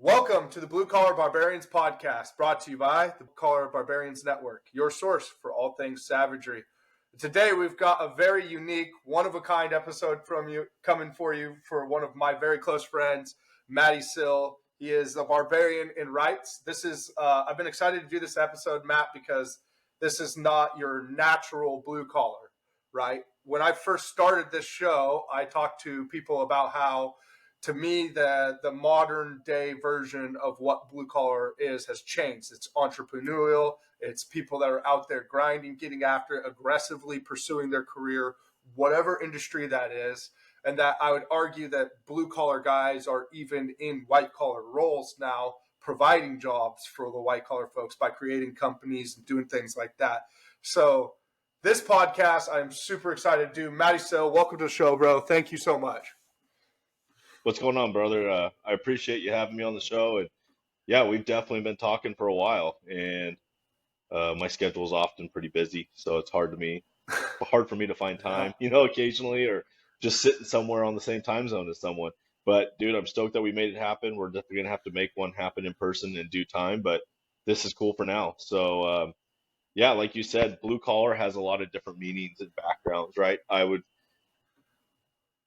Welcome to the Blue Collar Barbarians podcast, brought to you by the Blue Collar Barbarians Network, your source for all things savagery. Today we've got a very unique, one-of-a-kind episode coming for you for one of my very close friends, Matty Sill. He is a barbarian in rights. I've been excited to do this episode, Matt, because this is not your natural blue collar, right? When I first started this show, I talked to people about how, to me, the modern day version of what blue collar is has changed. It's entrepreneurial. It's people that are out there grinding, getting after it, aggressively pursuing their career, whatever industry that is. And that I would argue that blue collar guys are even in white collar roles now, providing jobs for the white collar folks by creating companies and doing things like that. So this podcast, I'm super excited to do. Matty Sill, welcome to the show, bro. Thank you so much. What's going on, brother? I appreciate you having me on the show. And yeah, we've definitely been talking for a while, and my schedule is often pretty busy, so it's hard for me to find Yeah. time, occasionally, or just sitting somewhere on the same time zone as someone. But dude, I'm stoked that we made it happen. We're definitely gonna have to make one happen in person in due time, but this is cool for now. So yeah, like you said, blue collar has a lot of different meanings and backgrounds, right? I would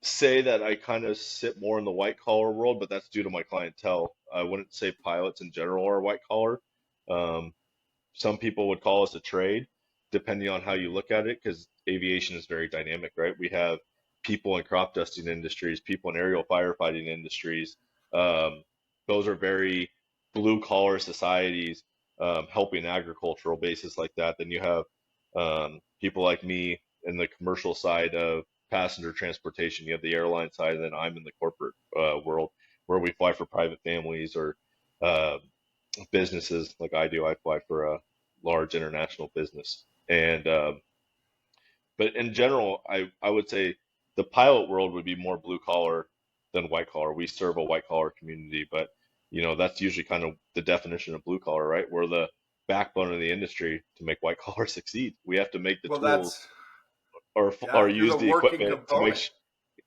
say that I kind of sit more in the white collar world, but that's due to my clientele. I wouldn't say pilots in general are white collar. Um, some people would call us a trade, depending on how you look at it, because aviation is very dynamic, right? We have people in crop dusting industries, people in aerial firefighting industries. Um, those are very blue collar societies, helping agricultural bases like that. Then you have people like me in the commercial side of passenger transportation. You have the airline side, and then I'm in the corporate world where we fly for private families or uh, businesses like I do. I fly for a large international business. And but in general, I would say the pilot world would be more blue collar than white collar. We serve a white collar community, but that's usually kind of the definition of blue collar, right? We're the backbone of the industry to make white collar succeed. We have to make the Well, tools or you're use the the working equipment to make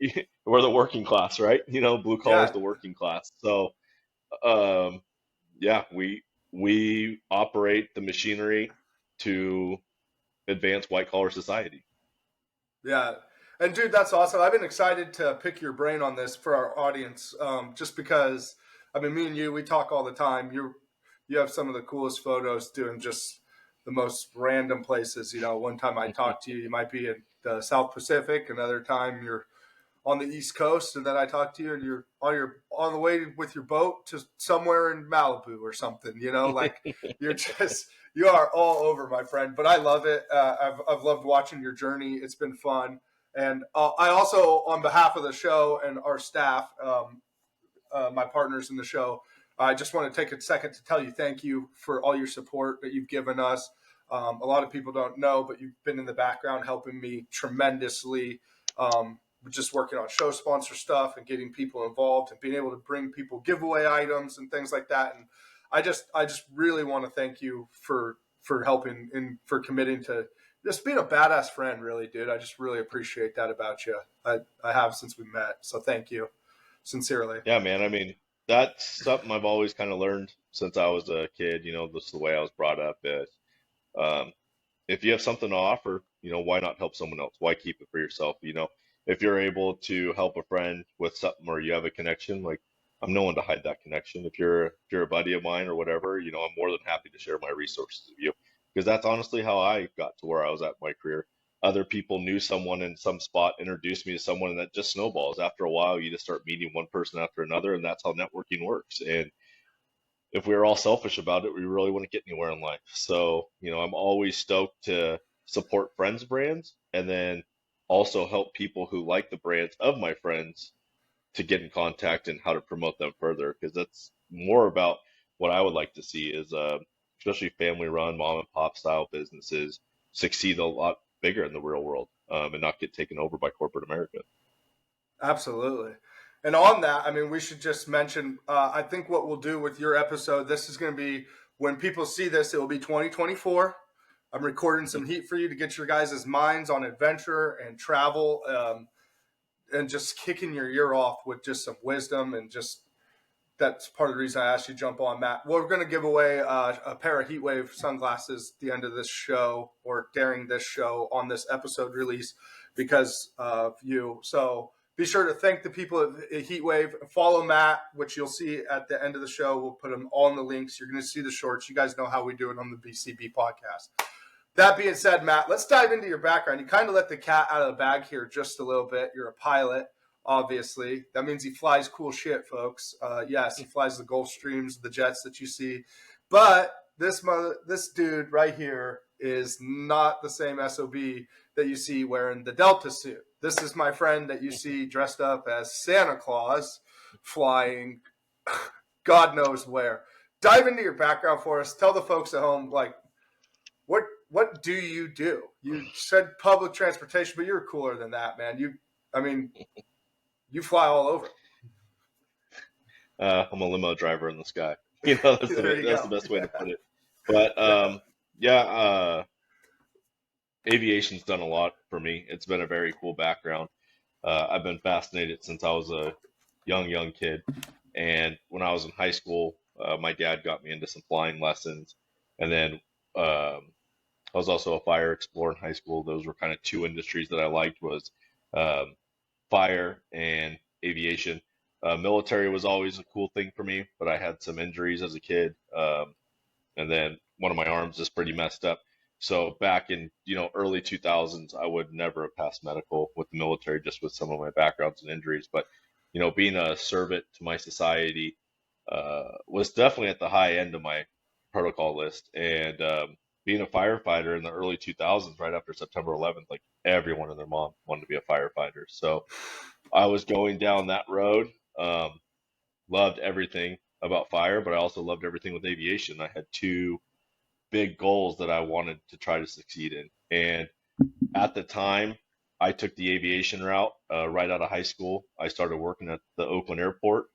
component. we're the working class, right? Blue collar is Yeah, the working class. So um, yeah, we operate the machinery to advance white collar society. yeah. And dude, that's awesome. I've been excited to pick your brain on this for our audience, just because, I mean, me and you, we talk all the time. You have some of the coolest photos doing just the most random places. One time I talked to you, you might be in the South Pacific. Another time you're on the East Coast, and then I talked to you, and you're on the way with your boat to somewhere in Malibu or something. Like you are all over, my friend. But I love it. I've loved watching your journey. It's been fun, and I also, on behalf of the show and our staff, my partners in the show, I just want to take a second to tell you thank you for all your support that you've given us. A lot of people don't know, but you've been in the background helping me tremendously. Just working on show sponsor stuff and getting people involved and being able to bring people giveaway items and things like that. And I just really want to thank you for helping and for committing to just being a badass friend, really, dude. I just really appreciate that about you. I have since we met. So thank you sincerely. Yeah, man. I mean, that's something I've always kind of learned since I was a kid. This is the way I was brought up. Is um, if you have something to offer, why not help someone else? Why keep it for yourself? If you're able to help a friend with something or you have a connection, like I'm no one to hide that connection. If you're a buddy of mine or whatever, I'm more than happy to share my resources with you because that's honestly how I got to where I was at in my career. Other people knew someone in some spot, introduced me to someone, and that just snowballs. After a while, you just start meeting one person after another, and that's how networking works. And if we were all selfish about it, we really wouldn't get anywhere in life. So, I'm always stoked to support friends' brands and then also help people who like the brands of my friends to get in contact and how to promote them further. Because that's more about what I would like to see is, especially family run, mom and pop style businesses succeed a lot bigger in the real world and not get taken over by corporate America. Absolutely. And on that, I mean, we should just mention, I think what we'll do with your episode, this is going to be, when people see this, it will be 2024. I'm recording some heat for you to get your guys' minds on adventure and travel, and just kicking your ear off with just some wisdom and just that's part of the reason I asked you to jump on, Matt. We're going to give away a pair of Heatwave sunglasses at the end of this show or during this show on this episode release because of you. So be sure to thank the people at Heatwave. Follow Matt, which you'll see at the end of the show. We'll put them all in the links. You're going to see the shorts. You guys know how we do it on the BCB podcast. That being said, Matt, let's dive into your background. You kind of let the cat out of the bag here just a little bit. You're a pilot, obviously. That means he flies cool shit, folks. Yes, he flies the Gulfstreams, the jets that you see. But this dude right here is not the same SOB that you see wearing the Delta suit. This is my friend that you see dressed up as Santa Claus flying God knows where. Dive into your background for us. Tell the folks at home, like, what do you do? You said public transportation, but you're cooler than that, man. You fly all over. I'm a limo driver in the sky. That's There you that's the go. best way to put it. But yeah, aviation's done a lot for me. It's been a very cool background. I've been fascinated since I was a young kid. And when I was in high school, my dad got me into some flying lessons. And then I was also a fire explorer in high school. Those were kind of two industries that I liked was um, fire and aviation. Military was always a cool thing for me, but I had some injuries as a kid. And then one of my arms is pretty messed up. So back in early 2000s, I would never have passed medical with the military just with some of my backgrounds and injuries. But being a servant to my society was definitely at the high end of my protocol list. And being a firefighter in the early 2000s, right after September 11th, like everyone and their mom wanted to be a firefighter. So I was going down that road. Um, Loved everything about fire, but I also loved everything with aviation. I had two big goals that I wanted to try to succeed in. And at the time, I took the aviation route right out of high school. I started working at the Oakland airport,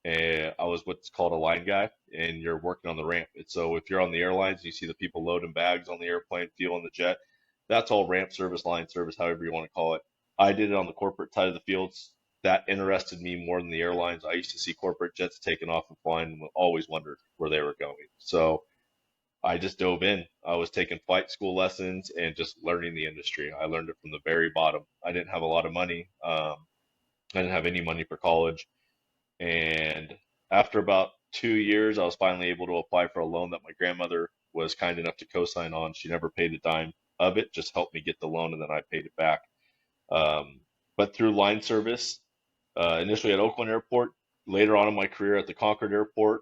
and I was what's called a line guy, and you're working on the ramp. And so if you're on the airlines, you see the people loading bags on the airplane, fueling the jet. That's all ramp service, line service, however you want to call it. I did it on the corporate side of the fields. That interested me more than the airlines. I used to see corporate jets taking off and flying and always wondered where they were going. So I just dove in. I was taking flight school lessons and just learning the industry. I learned it from the very bottom. I didn't have a lot of money. I didn't have any money for college. And after about 2 years, I was finally able to apply for a loan that my grandmother was kind enough to co-sign on. She never paid a dime of it, just helped me get the loan, and then I paid it back. Um, but through line service, initially at Oakland Airport, later on in my career at the Concord Airport,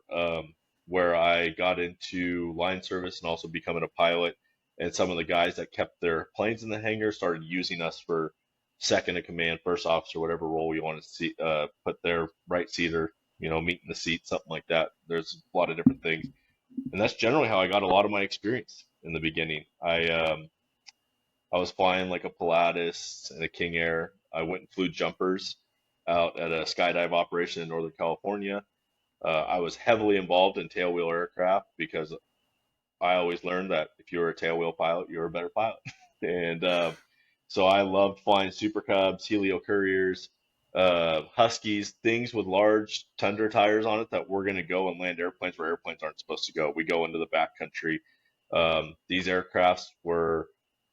where I got into line service and also becoming a pilot. And some of the guys that kept their planes in the hangar started using us for second in command, first officer, whatever role you want to see, put their right seater, meet in the seat, something like that. There's a lot of different things. And that's generally how I got a lot of my experience in the beginning. I was flying like a Pilatus and a King Air. I went and flew jumpers out at a skydive operation in Northern California. I was heavily involved in tailwheel aircraft because I always learned that if you were a tailwheel pilot, you were a better pilot. And so I loved flying Super Cubs, Helio Couriers, Huskies, things with large Tundra tires on it that we're going to go and land airplanes where airplanes aren't supposed to go. We go into the backcountry. These aircrafts were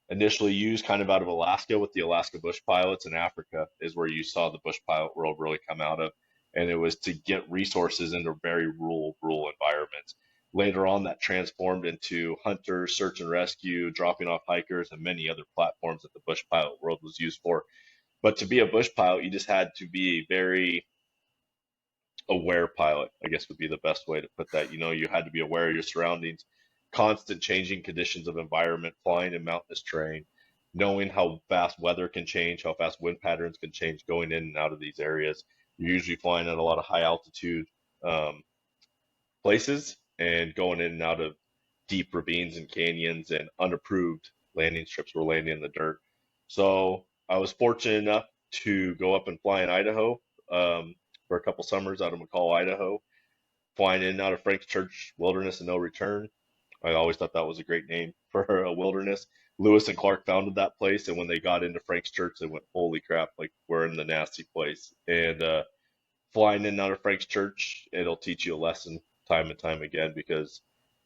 initially used kind of out of Alaska with the Alaska bush pilots, and Africa is where you saw the bush pilot world really come out of. And it was to get resources into very rural environments. Later on, that transformed into hunters, search and rescue, dropping off hikers, and many other platforms that the bush pilot world was used for. But to be a bush pilot, you just had to be a very aware pilot, I guess would be the best way to put that. You had to be aware of your surroundings, constant changing conditions of environment, flying in mountainous terrain, knowing how fast weather can change, how fast wind patterns can change going in and out of these areas. You're usually flying at a lot of high altitude um, places and going in and out of deep ravines and canyons and unapproved landing strips were landing in the dirt. So I was fortunate enough to go up and fly in Idaho for a couple summers out of McCall, Idaho, flying in and out of Frank's Church Wilderness and No Return. I always thought that was a great name for a wilderness. Lewis and Clark founded that place, and when they got into Frank's Church, they went, "Holy crap! Like we're in the nasty place." And flying in and out of Frank's church, it'll teach you a lesson time and time again because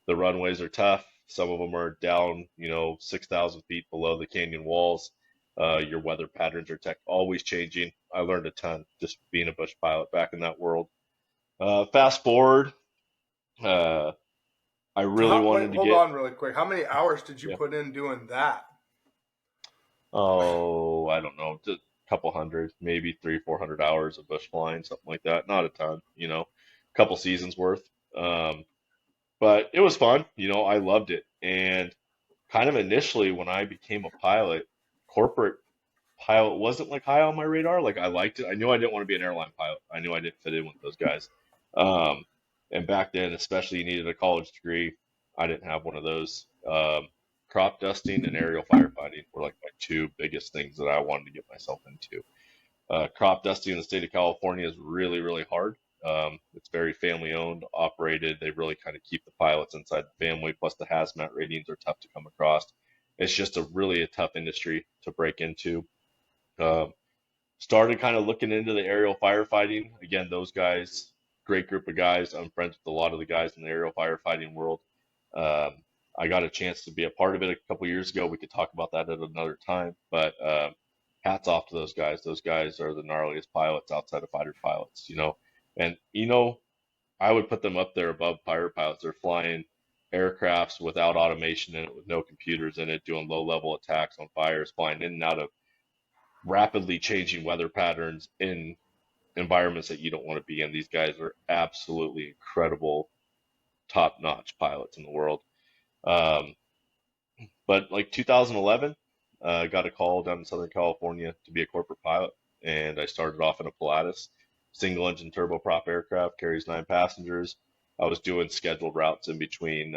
the runways are tough. Some of them are down, 6,000 feet below the canyon walls. Your weather patterns are always changing. I learned a ton just being a bush pilot back in that world. Fast forward, uh, I So really wait, wanted to hold get, on really quick. How many hours did you yeah, put in doing that? oh, I don't know, just a couple hundred, maybe 300, 400 hours of bush flying, something like that. Not a ton, a couple seasons worth. Um, but it was fun. I loved it. And kind of initially when I became a pilot, corporate pilot wasn't like high on my radar. Like I liked it. I knew I didn't want to be an airline pilot. I knew I didn't fit in with those guys. Um, and back then, especially you needed a college degree. I didn't have one of those. Crop dusting and aerial firefighting were like my two biggest things that I wanted to get myself into. Crop dusting in the state of California is really, really hard. It's very family owned, operated. They really kind of keep the pilots inside the family. Plus, the hazmat ratings are tough to come across. It's just a tough industry to break into. Um, Started kind of looking into the aerial firefighting. Again, those guys, great group of guys. I'm friends with a lot of the guys in the aerial firefighting world. Um, I got a chance to be a part of it a couple years ago. We could talk about that at another time. But hats off to those guys. Those guys are the gnarliest pilots outside of fighter pilots. And I would put them up there above fighter pilots. They're flying aircrafts without automation in it, with no computers in it, doing low-level attacks on fires, flying in and out of rapidly changing weather patterns in environments that you don't want to be in. These guys are absolutely incredible, top-notch pilots in the world. Um, but like 2011, I got a call down in Southern California to be a corporate pilot, and I started off in a Pilatus, single-engine turboprop aircraft, carries 9 passengers. I was doing scheduled routes in between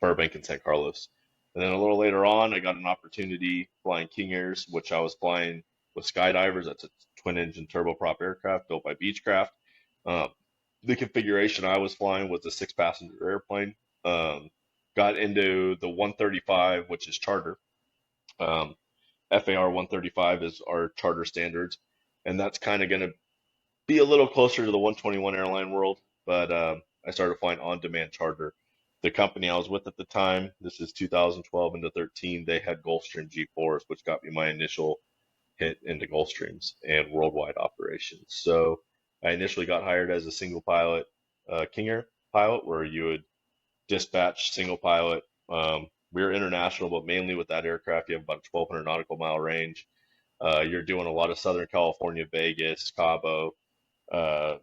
Burbank and San Carlos. And then a little later on, I got an opportunity flying King Airs, which I was flying with Skydivers. That's a twin engine turboprop aircraft built by Beechcraft. Um, the configuration I was flying was a 6 passenger airplane. Um, got into the 135, which is charter. Um, FAR 135 is our charter standards, and that's kind of going to be a little closer to the 121 airline world, but I started flying on-demand charter. The company I was with at the time, this is 2012 into 13, they had Gulfstream G4s, which got me my initial hit into Gulfstreams and worldwide operations. So I initially got hired as a single pilot, King Air pilot, where you would dispatch single pilot. We were international, but mainly with that aircraft, you have about a 1,200 nautical mile range. You're doing a lot of Southern California, Vegas, Cabo, uh,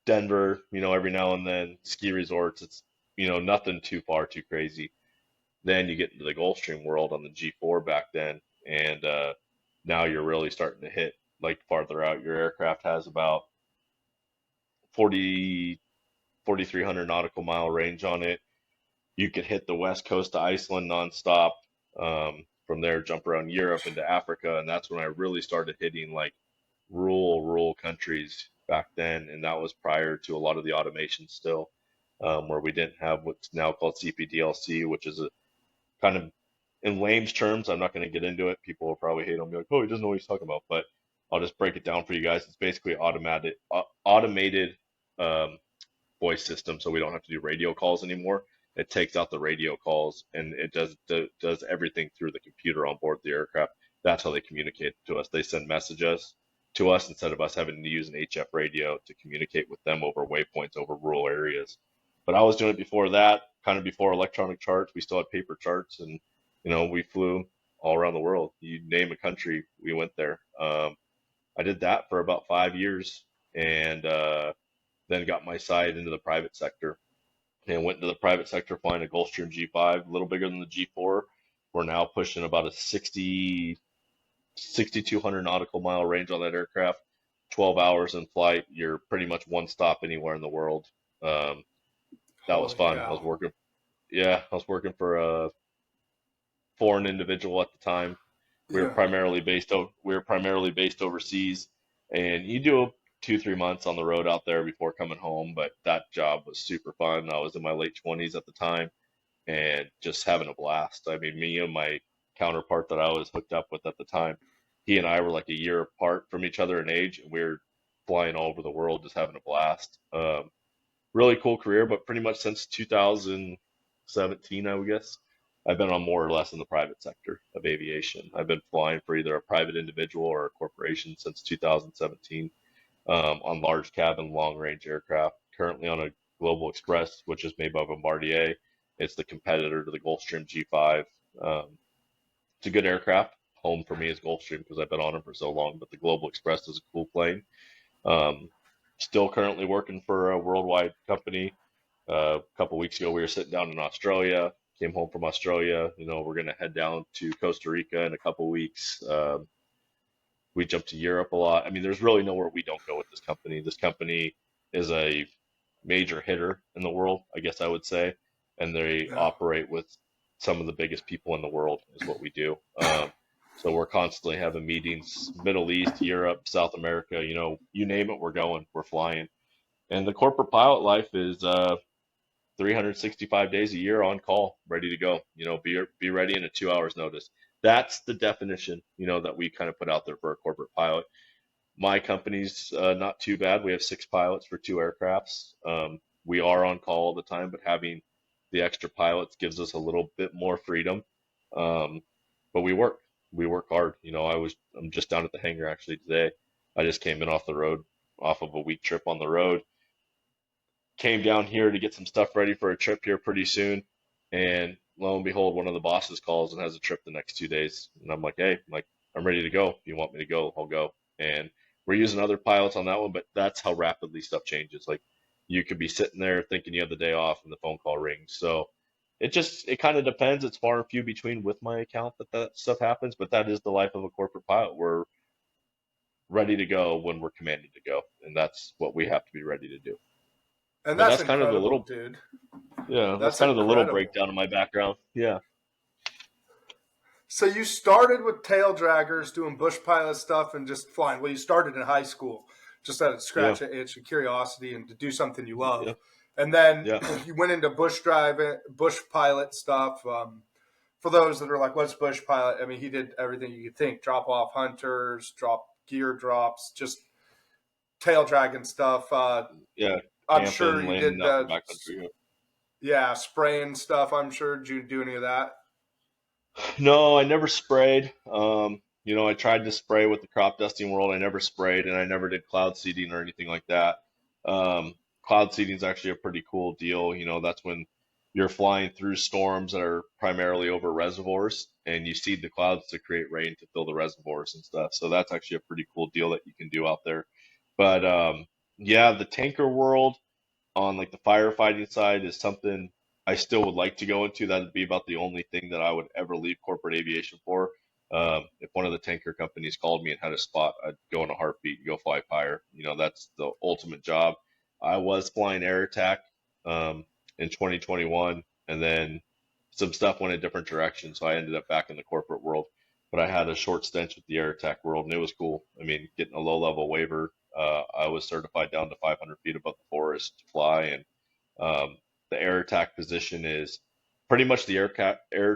Denver, every now and then, ski resorts. It's, nothing too far, too crazy. Then you get into the Gulfstream world on the G4 back then, and now you're really starting to hit like farther out. Your aircraft has about 40, 4,300 nautical mile range on it. You could hit the west coast of Iceland nonstop. From there, jump around Europe into Africa, and that's when I really started hitting like rural countries back then, and that was prior to a lot of the automation still, where we didn't have what's now called CPDLC, which is a kind of in layman's terms. I'm not going to get into it. People will probably hate on me like, oh, he doesn't know what he's talking about, but I'll just break it down for you guys. It's basically automated um, voice system, so we don't have to do radio calls anymore. It takes out the radio calls and it does everything through the computer on board the aircraft. That's how they communicate to us. They send messages to us instead of us having to use an HF radio to communicate with them over waypoints over rural areas. But I was doing it before that, kind of before electronic charts. We still had paper charts, and we flew all around the world. You name a country, we went there. I did that for about 5 years, and then got my side into the private sector and went into the private sector flying a Gulfstream G5, a little bigger than the G4. We're now pushing about a 6,200 nautical mile range on that aircraft. 12 hours in flight. You're pretty much one stop anywhere in the world. Um, that was Holy fun. cow! I was working for a foreign individual at the time. Yeah. We were primarily based overseas, and you do 2 3 months on the road out there before coming home. But that job was super fun. I was in my late 20s at the time, and just having a blast. I mean, me and my counterpart that I was hooked up with at the time, he and I were like a year apart from each other in age, and we were flying all over the world, just having a blast. Really cool career, but pretty much since 2017, I would guess, I've been on more or less in the private sector of aviation. I've been flying for either a private individual or a corporation since 2017, on large cabin, long range aircraft. Currently on a Global Express, which is made by Bombardier. It's the competitor to the Gulfstream G5. Um, it's a good aircraft. Home for me is Gulfstream because I've been on them for so long, but the Global Express is a cool plane. Um, Still currently working for a worldwide company. A couple weeks ago, we were sitting down in Australia. Came home from Australia. We're going to head down to Costa Rica in a couple weeks. We jump to Europe a lot. I mean, there's really nowhere we don't go with this company. This company is a major hitter in the world, I guess I would say, and they Yeah. operate with some of the biggest people in the world, is what we do. So we're constantly having meetings, Middle East, Europe, South America, you name it, we're going, we're flying. And the corporate pilot life is 365 days a year on call, ready to go. Be ready in a 2 hours notice. That's the definition, that we kind of put out there for a corporate pilot. My company's not too bad. We have 6 pilots for 2 aircrafts. We are on call all the time, but having the extra pilots gives us a little bit more freedom. Um, but we work hard. I'm just down at the hangar actually today. I just came in off the road, off of a week trip on the road, came down here to get some stuff ready for a trip here pretty soon. And lo and behold, one of the bosses calls and has a trip the next 2 days. And I'm like, hey, I'm ready to go. If you want me to go, I'll go. And we're using other pilots on that one, but that's how rapidly stuff changes. Like, you could be sitting there thinking you have the day off and the phone call rings. So it kind of depends. It's far and few between with my account that stuff happens, but that is the life of a corporate pilot. We're ready to go when we're commanded to go, and that's what we have to be ready to do. And But that's that's kind of the incredible, little dude. Yeah, that's That's kind of the little incredible. breakdown of my background. Yeah, So you started with tail draggers, doing bush pilot stuff, and just flying. Well, you started in high school, just to yeah, scratch an itch and curiosity, and to do something you love. yeah, And then yeah. you went into bush driving, bush pilot stuff. For those that are like, "What's bush pilot?" I mean, he did everything you could think: drop off hunters, drop gear drops, just tail dragging stuff. Yeah, I'm sure camping, you landing did, out in the backcountry. Yeah. yeah, spraying stuff. I'm sure. Did you do any of that? No, I never sprayed. I tried to spray with the crop dusting world. I never sprayed, and I never did cloud seeding or anything like that. Um, Cloud seeding is actually a pretty cool deal. That's when you're flying through storms that are primarily over reservoirs, and you seed the clouds to create rain to fill the reservoirs and stuff. So that's actually a pretty cool deal that you can do out there. But yeah, the tanker world on like the firefighting side is something I still would like to go into. That'd be about the only thing that I would ever leave corporate aviation for. If one of the tanker companies called me and had a spot, I'd go in a heartbeat and go fly fire. That's the ultimate job. I was flying air attack um, in 2021, and then some stuff went a different direction, so I ended up back in the corporate world. But I had a short stint with the air attack world, and it was cool. I mean, getting a low level waiver, I was certified down to 500 feet above the forest to fly, and um, the air attack position is pretty much the air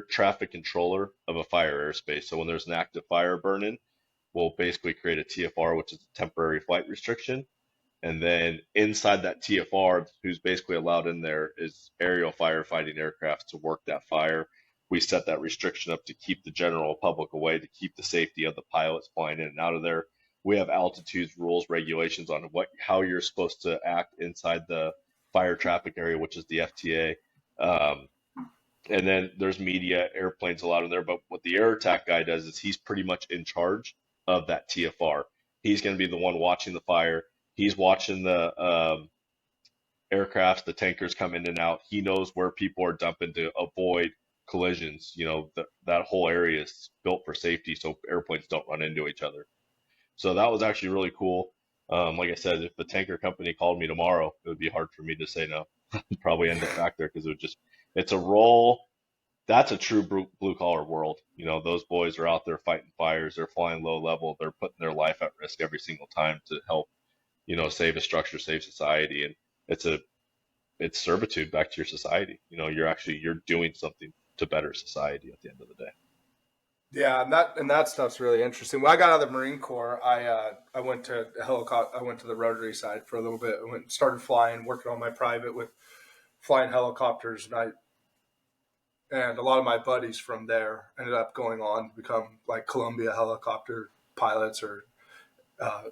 traffic controller of a fire airspace. So when there's an active fire burning, we'll basically create a TFR, which is a temporary flight restriction. And then inside that TFR, who's basically allowed in there, is aerial firefighting aircraft to work that fire. We set that restriction up to keep the general public away, to keep the safety of the pilots flying in and out of there. We have altitudes, rules, regulations on how you're supposed to act inside the fire traffic area, which is the FTA. Um, and then there's media, airplanes allowed in there. But what the air attack guy does is he's pretty much in charge of that TFR. He's going to be the one watching the fire. He's watching the aircrafts, the tankers come in and out. He knows where people are dumping to avoid collisions. That whole area is built for safety, so airplanes don't run into each other. So that was actually really cool. Like I said, if the tanker company called me tomorrow, it would be hard for me to say no. I'd probably end up back there because it's a role. That's a true blue collar world. Those boys are out there fighting fires. They're flying low level. They're putting their life at risk every single time to help, save a structure, save society. And it's a it's servitude back to your society. You're doing something to better society at the end of the day. Yeah, and that stuff's really interesting. When I got out of the Marine Corps, I went to I went to the Rotary side for a little bit. I went and started flying, working on my private with flying helicopters, and a lot of my buddies from there ended up going on to become like Columbia helicopter pilots or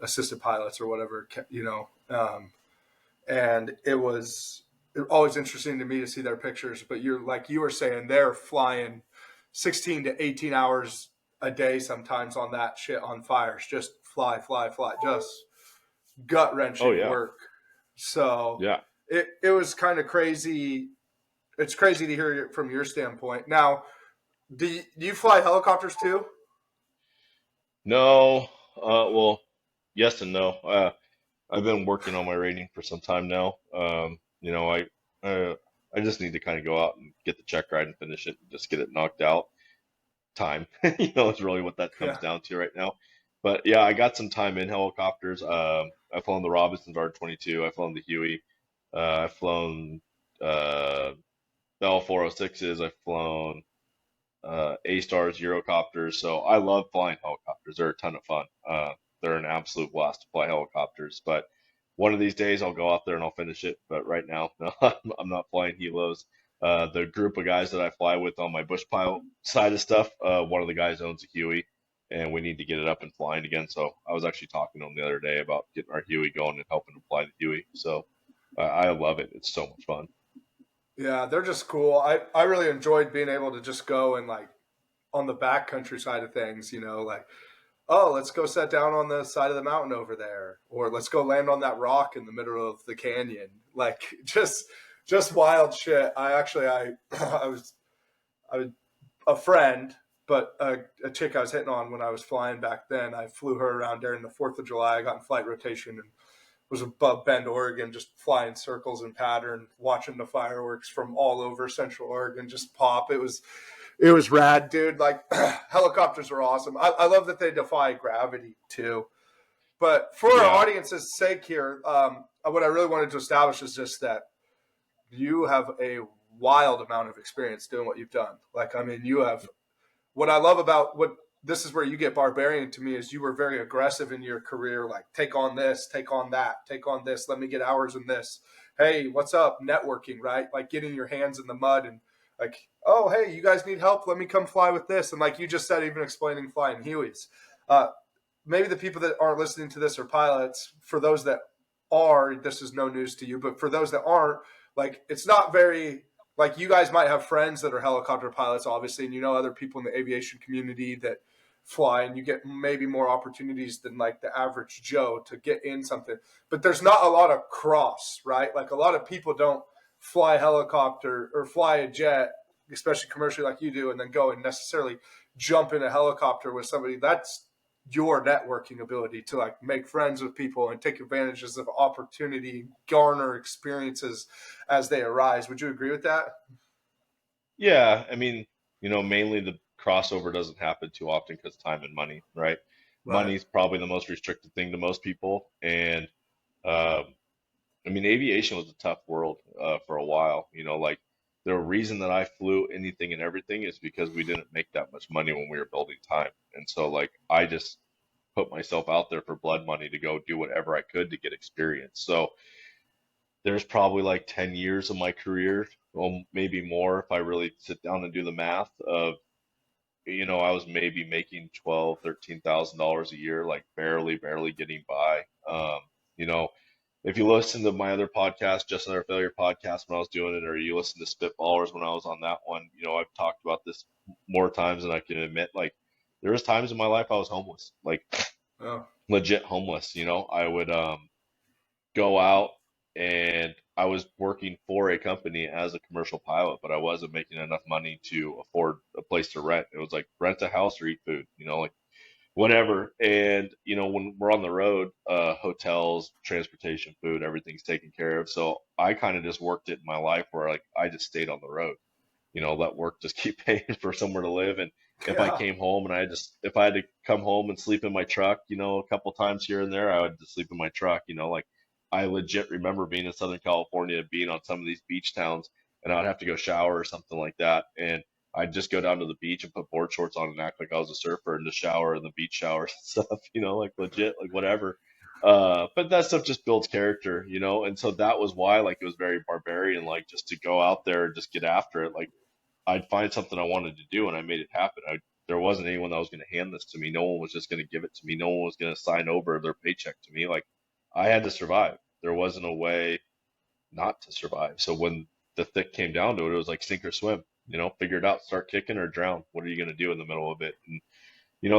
assistant pilots or whatever, and it always interesting to me to see their pictures. But you're like you were saying, they're flying 16 to 18 hours a day sometimes on that shit on fires, just fly, fly, fly, just gut Oh wrenching yeah, work. So yeah. it was kind of crazy. It's crazy to hear it from your standpoint. Now, do you fly helicopters too? No, well, yes and no. I've been working on my rating for some time now. Uh, I just need to kind of go out and get the check ride and finish it, and just get it knocked out. Time, is really what that comes Yeah. down to right now. But yeah, I got some time in helicopters. I've flown the Robinsons R-22. I've flown the Huey. I've flown Bell 406s. I've flown A-Stars Eurocopters. So I love flying helicopters. They're a ton of fun. They're an absolute blast to fly helicopters. But one of these days I'll go out there and I'll finish it. But right now, no, I'm not flying helos. The group of guys that I fly with on my bush pile side of stuff, one of the guys owns a Huey, and we need to get it up and flying again. So I was actually talking to him the other day about getting our Huey going and helping him fly the Huey. So I love it. It's so much fun. Yeah, they're just cool. I really enjoyed being able to just go and like on the backcountry side of things, like, oh, let's go set down on the side of the mountain over there, or let's go land on that rock in the middle of the canyon. Like just wild shit. I was I was a friend, but a chick I was hitting on when I was flying back then. I flew her around during the 4th of July. I got in flight rotation and was above Bend, Oregon, just flying circles and pattern, watching the fireworks from all over Central Oregon just pop. It was rad, dude. Like helicopters are awesome. I love that they defy gravity too. But for our Yeah. audience's sake here, what I really wanted to establish is just that you have a wild amount of experience doing what you've done. Like, I mean, you have what I love about what this is where you get barbarian to me is you were very aggressive in your career. Like, take on this, take on that, take on this. Let me get hours in this. Hey, what's up? Networking, right? Like getting your hands in the mud and like, oh, hey, you guys need help? Let me come fly with this. And like you just said, even explaining flying Hueys. Uh, Maybe the people that aren't listening to this are pilots. For those that are, this is no news to you. But for those that aren't, like, it's not very like you guys might have friends that are helicopter pilots, obviously, and other people in the aviation community that fly, and you get maybe more opportunities than like the average Joe to get in something. But there's not a lot of cross, right? Like a lot of people don't fly a helicopter or fly a jet, especially commercially like you do, and then go and necessarily jump in a helicopter with somebody. That's your networking ability to like make friends with people and take advantages of opportunity, garner experiences as they arise. Would you agree with that? Yeah, I mean, mainly the crossover doesn't happen too often because time and money, right? Right. Money's probably the most restricted thing to most people, and um, I mean, aviation was a tough world for a while. Like the reason that I flew anything and everything is because we didn't make that much money when we were building time, and so like I just put myself out there for blood money to go do whatever I could to get experience. So there's probably like 10 years of my career, well, maybe more if I really sit down and do the math of, I was maybe making 12, $13,000 a year, like barely getting by. You know, if you listen to my other podcast, Just Another Failure podcast when I was doing it, or you listen to Spitballers when I was on that one, I've talked about this more times than I can admit. Like there was times in my life I was homeless, like Oh, legit homeless. I would go out and I was working for a company as a commercial pilot, but I wasn't making enough money to afford a place to rent. It was like rent a house or eat food, like whatever. And, when we're on the road, hotels, transportation, food, everything's taken care of. So I kind of just worked it in my life where like I just stayed on the road, let work just keep paying for somewhere to live. And if I yeah. came home and if I had to come home and sleep in my truck, a couple times here and there, I would just sleep in my truck, like I legit remember being in Southern California, being on some of these beach towns, and I would have to go shower or something like that. And I'd just go down to the beach and put board shorts on and act like I was a surfer in the shower in the beach shower and stuff, like legit, like whatever. But that stuff just builds character, and so that was why like it was very barbarian, like just to go out there and just get after it. Like I'd find something I wanted to do and I made it happen. There wasn't anyone that was going to hand this to me. No one was just going to give it to me. No one was going to sign over their paycheck to me. Like I had to survive. There wasn't a way not to survive. So when the thick came down to it, it was like sink or swim. Figure it out, start kicking or drown. What are you going to do in the middle of it? And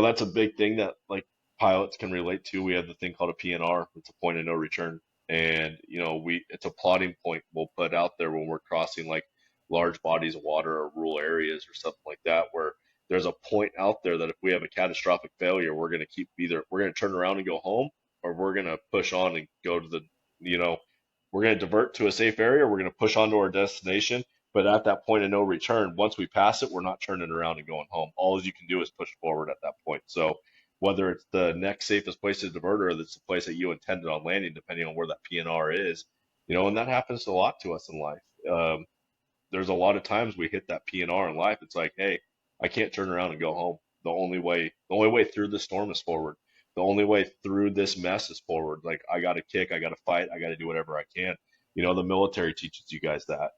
that's a big thing that like pilots can relate to. We have the thing called a PNR. It's a point of no return. And, it's a plotting point we'll put out there when we're crossing like large bodies of water or rural areas or something like that, where there's a point out there that if we have a catastrophic failure, we're going to we're going to turn around and go home, or we're going to push on and go to you know, we're going to divert to a safe area. We're going to push on to our destination. But at that point of no return, once we pass it, we're not turning around and going home. All you can do is push forward at that point. So whether it's the next safest place to divert or it's the place that you intended on landing, depending on where that PNR is, and that happens a lot to us in life. There's a lot of times we hit that PNR in life. It's like, hey, I can't turn around and go home. The only way through the storm is forward. The only way through this mess is forward. Like I got to kick, I got to fight, I got to do whatever I can. The military teaches you guys that.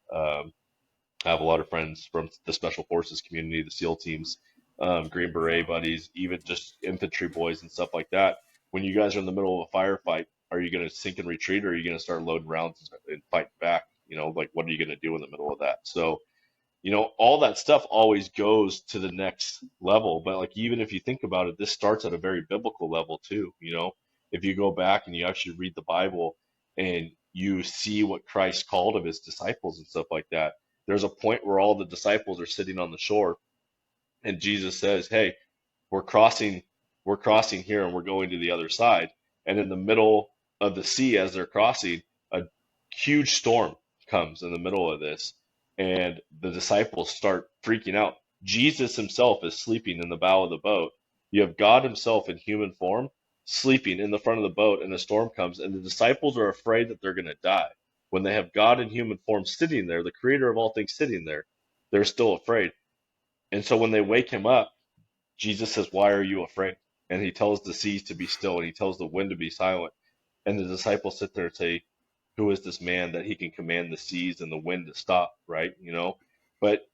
I have a lot of friends from the special forces community, the SEAL teams, Green Beret buddies, even just infantry boys and stuff like that. When you guys are in the middle of a firefight, are you going to sink and retreat, or are you going to start loading rounds and fight back? Like what are you going to do in the middle of that? So, all that stuff always goes to the next level. But like even if you think about it, this starts at a very biblical level too. If you go back and you actually read the Bible and you see what Christ called of his disciples and stuff like that, there's a point where all the disciples are sitting on the shore and Jesus says, hey, we're crossing we're crossing here and we're going to the other side. And in the middle of the sea as they're crossing, a huge storm comes in the middle of this, and the disciples start freaking out. Jesus himself is sleeping in the bow of the boat. You have God himself in human form sleeping in the front of the boat, and a storm comes, and the disciples are afraid that they're going to die. When they have God in human form sitting there, the creator of all things sitting there, they're still afraid. And so when they wake him up, Jesus says, why are you afraid? And he tells the seas to be still, and he tells the wind to be silent. And the disciples sit there and say, who is this man that he can command the seas and the wind to stop, right? But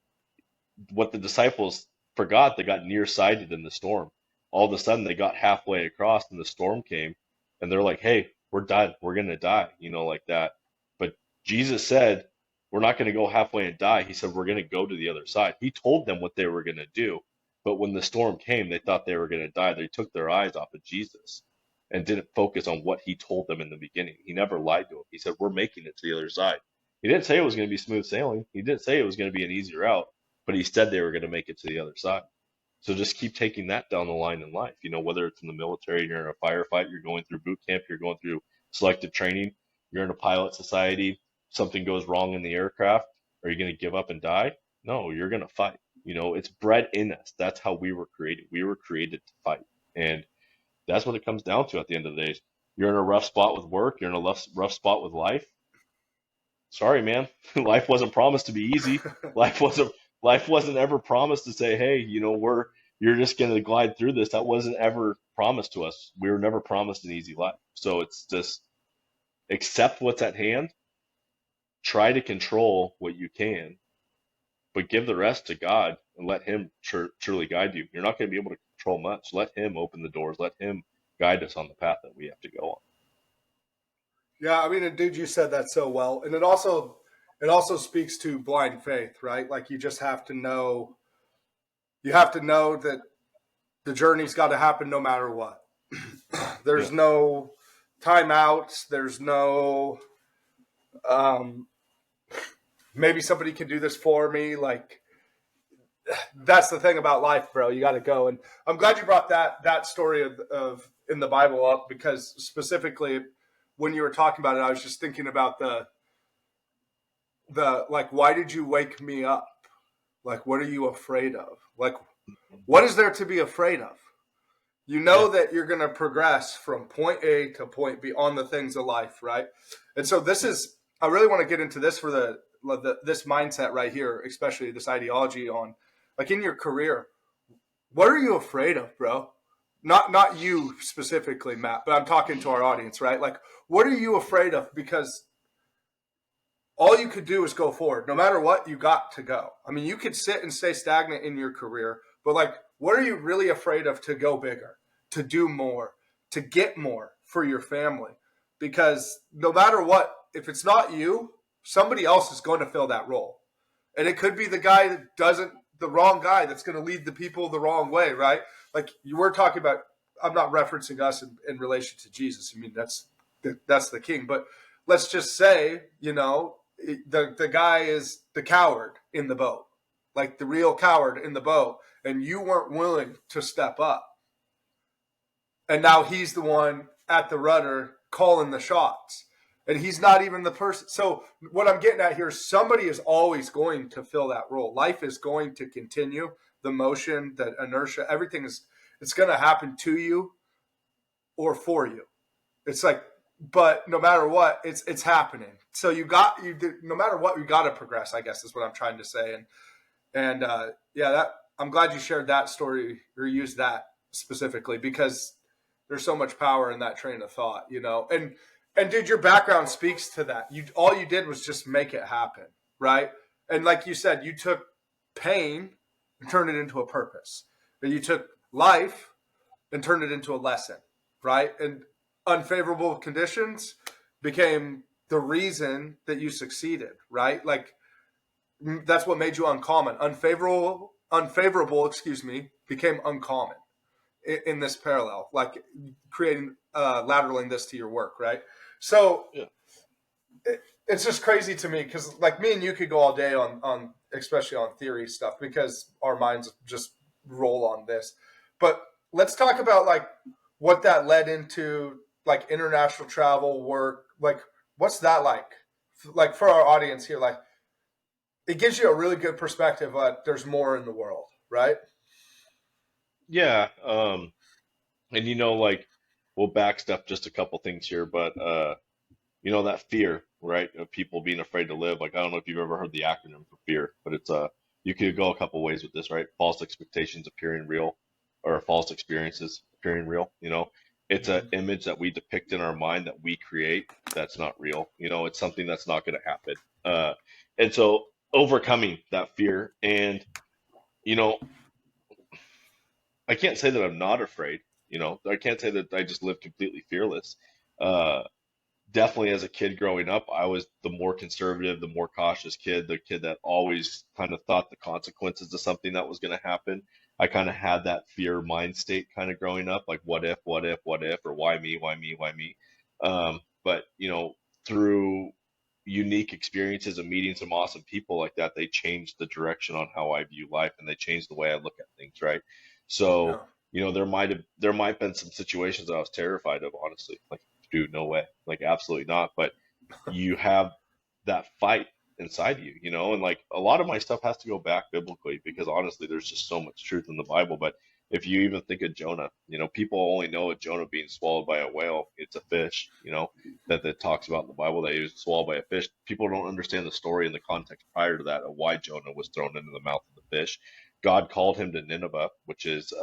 what the disciples forgot, they got nearsighted in the storm. All of a sudden, they got halfway across, and the storm came, and they're like, "Hey, we're done. We're gonna die," like that. But Jesus said, "We're not gonna go halfway and die." He said, "We're gonna go to the other side." He told them what they were gonna do, but when the storm came, they thought they were gonna die. They took their eyes off of Jesus and didn't focus on what he told them in the beginning. He never lied to them. He said, "We're making it to the other side." He didn't say it was going to be smooth sailing. He didn't say it was going to be an easy route, but he said they were going to make it to the other side. So just keep taking that down the line in life. Whether it's in the military, you're in a firefight, you're going through boot camp, you're going through selective training, you're in a pilot society, something goes wrong in the aircraft, are you going to give up and die? No, you're going to fight. It's bred in us. That's how we were created. We were created to fight. And that's what it comes down to at the end of the day. You're in a rough spot with work, you're in a rough spot with life. Sorry, man. Life wasn't promised to be easy. Life wasn't ever promised to say, hey, you're just gonna glide through this. That wasn't ever promised to us. We were never promised an easy life. So it's just accept what's at hand, try to control what you can, but give the rest to God and let him truly guide you. You're not going to be able to control much. Let him open the doors. Let him guide us on the path that we have to go on. Yeah, I mean, and dude, you said that so well, and it also speaks to blind faith, right? Like you just have to know, that the journey's got to happen no matter what. Yeah. There's no timeouts. There's no um, maybe somebody can do this for me. Like that's the thing about life, bro. You got to go. And I'm glad you brought that story of in the Bible up, because specifically when you were talking about it, I was just thinking about the like, why did you wake me up? Like, what are you afraid of? Like, what is there to be afraid of? You know Yeah. that you're going to progress from point A to point B on the things of life, right? And so I really want to get into this for this mindset right here, especially this ideology on like in your career, what are you afraid of, bro? Not you specifically, Matt, but I'm talking to our audience, right? Like, what are you afraid of? Because all you could do is go forward. No matter what, you got to go. I mean, you could sit and stay stagnant in your career, but like, what are you really afraid of to go bigger, to do more, to get more for your family? Because no matter what, if it's not you, somebody else is going to fill that role. And it could be the guy that doesn't, the wrong guy that's going to lead the people the wrong way, right? Like you were talking about, I'm not referencing us in relation to Jesus. I mean, that's the king. But let's just say, the guy is the coward in the boat, like the real coward in the boat, and you weren't willing to step up. And now he's the one at the rudder calling the shots. And he's not even the person. So what I'm getting at here is somebody is always going to fill that role. Life is going to continue. The motion, the inertia, everything is, it's going to happen to you or for you. It's like, but no matter what, it's happening. So no matter what, you got to progress. I guess is what I'm trying to say. And yeah, that I'm glad you shared that story or used that specifically because there's so much power in that train of thought, And dude, your background speaks to that. All you did was just make it happen, right? And like you said, you took pain and turned it into a purpose. And you took life and turned it into a lesson, right? And unfavorable conditions became the reason that you succeeded, right? Like that's what made you uncommon. Unfavorable, excuse me, became uncommon in this parallel, like creating lateraling this to your work, right? So Yeah. it's just crazy to me because like me and you could go all day on especially on theory stuff because our minds just roll on this. But let's talk about like what that led into, like international travel work. Like what's that like for our audience here? Like it gives you a really good perspective that there's more in the world, right? Yeah. And like we'll backstep just a couple things here, but that fear, right, of people being afraid to live. Like I don't know if you've ever heard the acronym for fear, but it's you could go a couple ways with this, right? False expectations appearing real, or false experiences appearing real. It's an image that we depict in our mind that we create that's not real. It's something that's not going to happen. And so overcoming that fear, and you know, I can't say that I'm not afraid. I can't say that I just live completely fearless. Uh, Definitely as a kid growing up, I was the more conservative, the more cautious kid, the kid that always kind of thought the consequences of something that was going to happen. I kind of had that fear mind state kind of growing up, like what if, what if, what if, or why me, why me, why me. But through unique experiences and meeting some awesome people like that, they changed the direction on how I view life and they changed the way I look at things, right? So, Yeah. there might been some situations that I was terrified of, honestly. Like, dude, no way. Like, absolutely not. But you have that fight inside you, and like a lot of my stuff has to go back biblically because honestly, there's just so much truth in the Bible. But if you even think of Jonah, people only know of Jonah being swallowed by a whale. It's a fish, that talks about in the Bible that he was swallowed by a fish. People don't understand the story and the context prior to that of why Jonah was thrown into the mouth of the fish. God called him to Nineveh, which is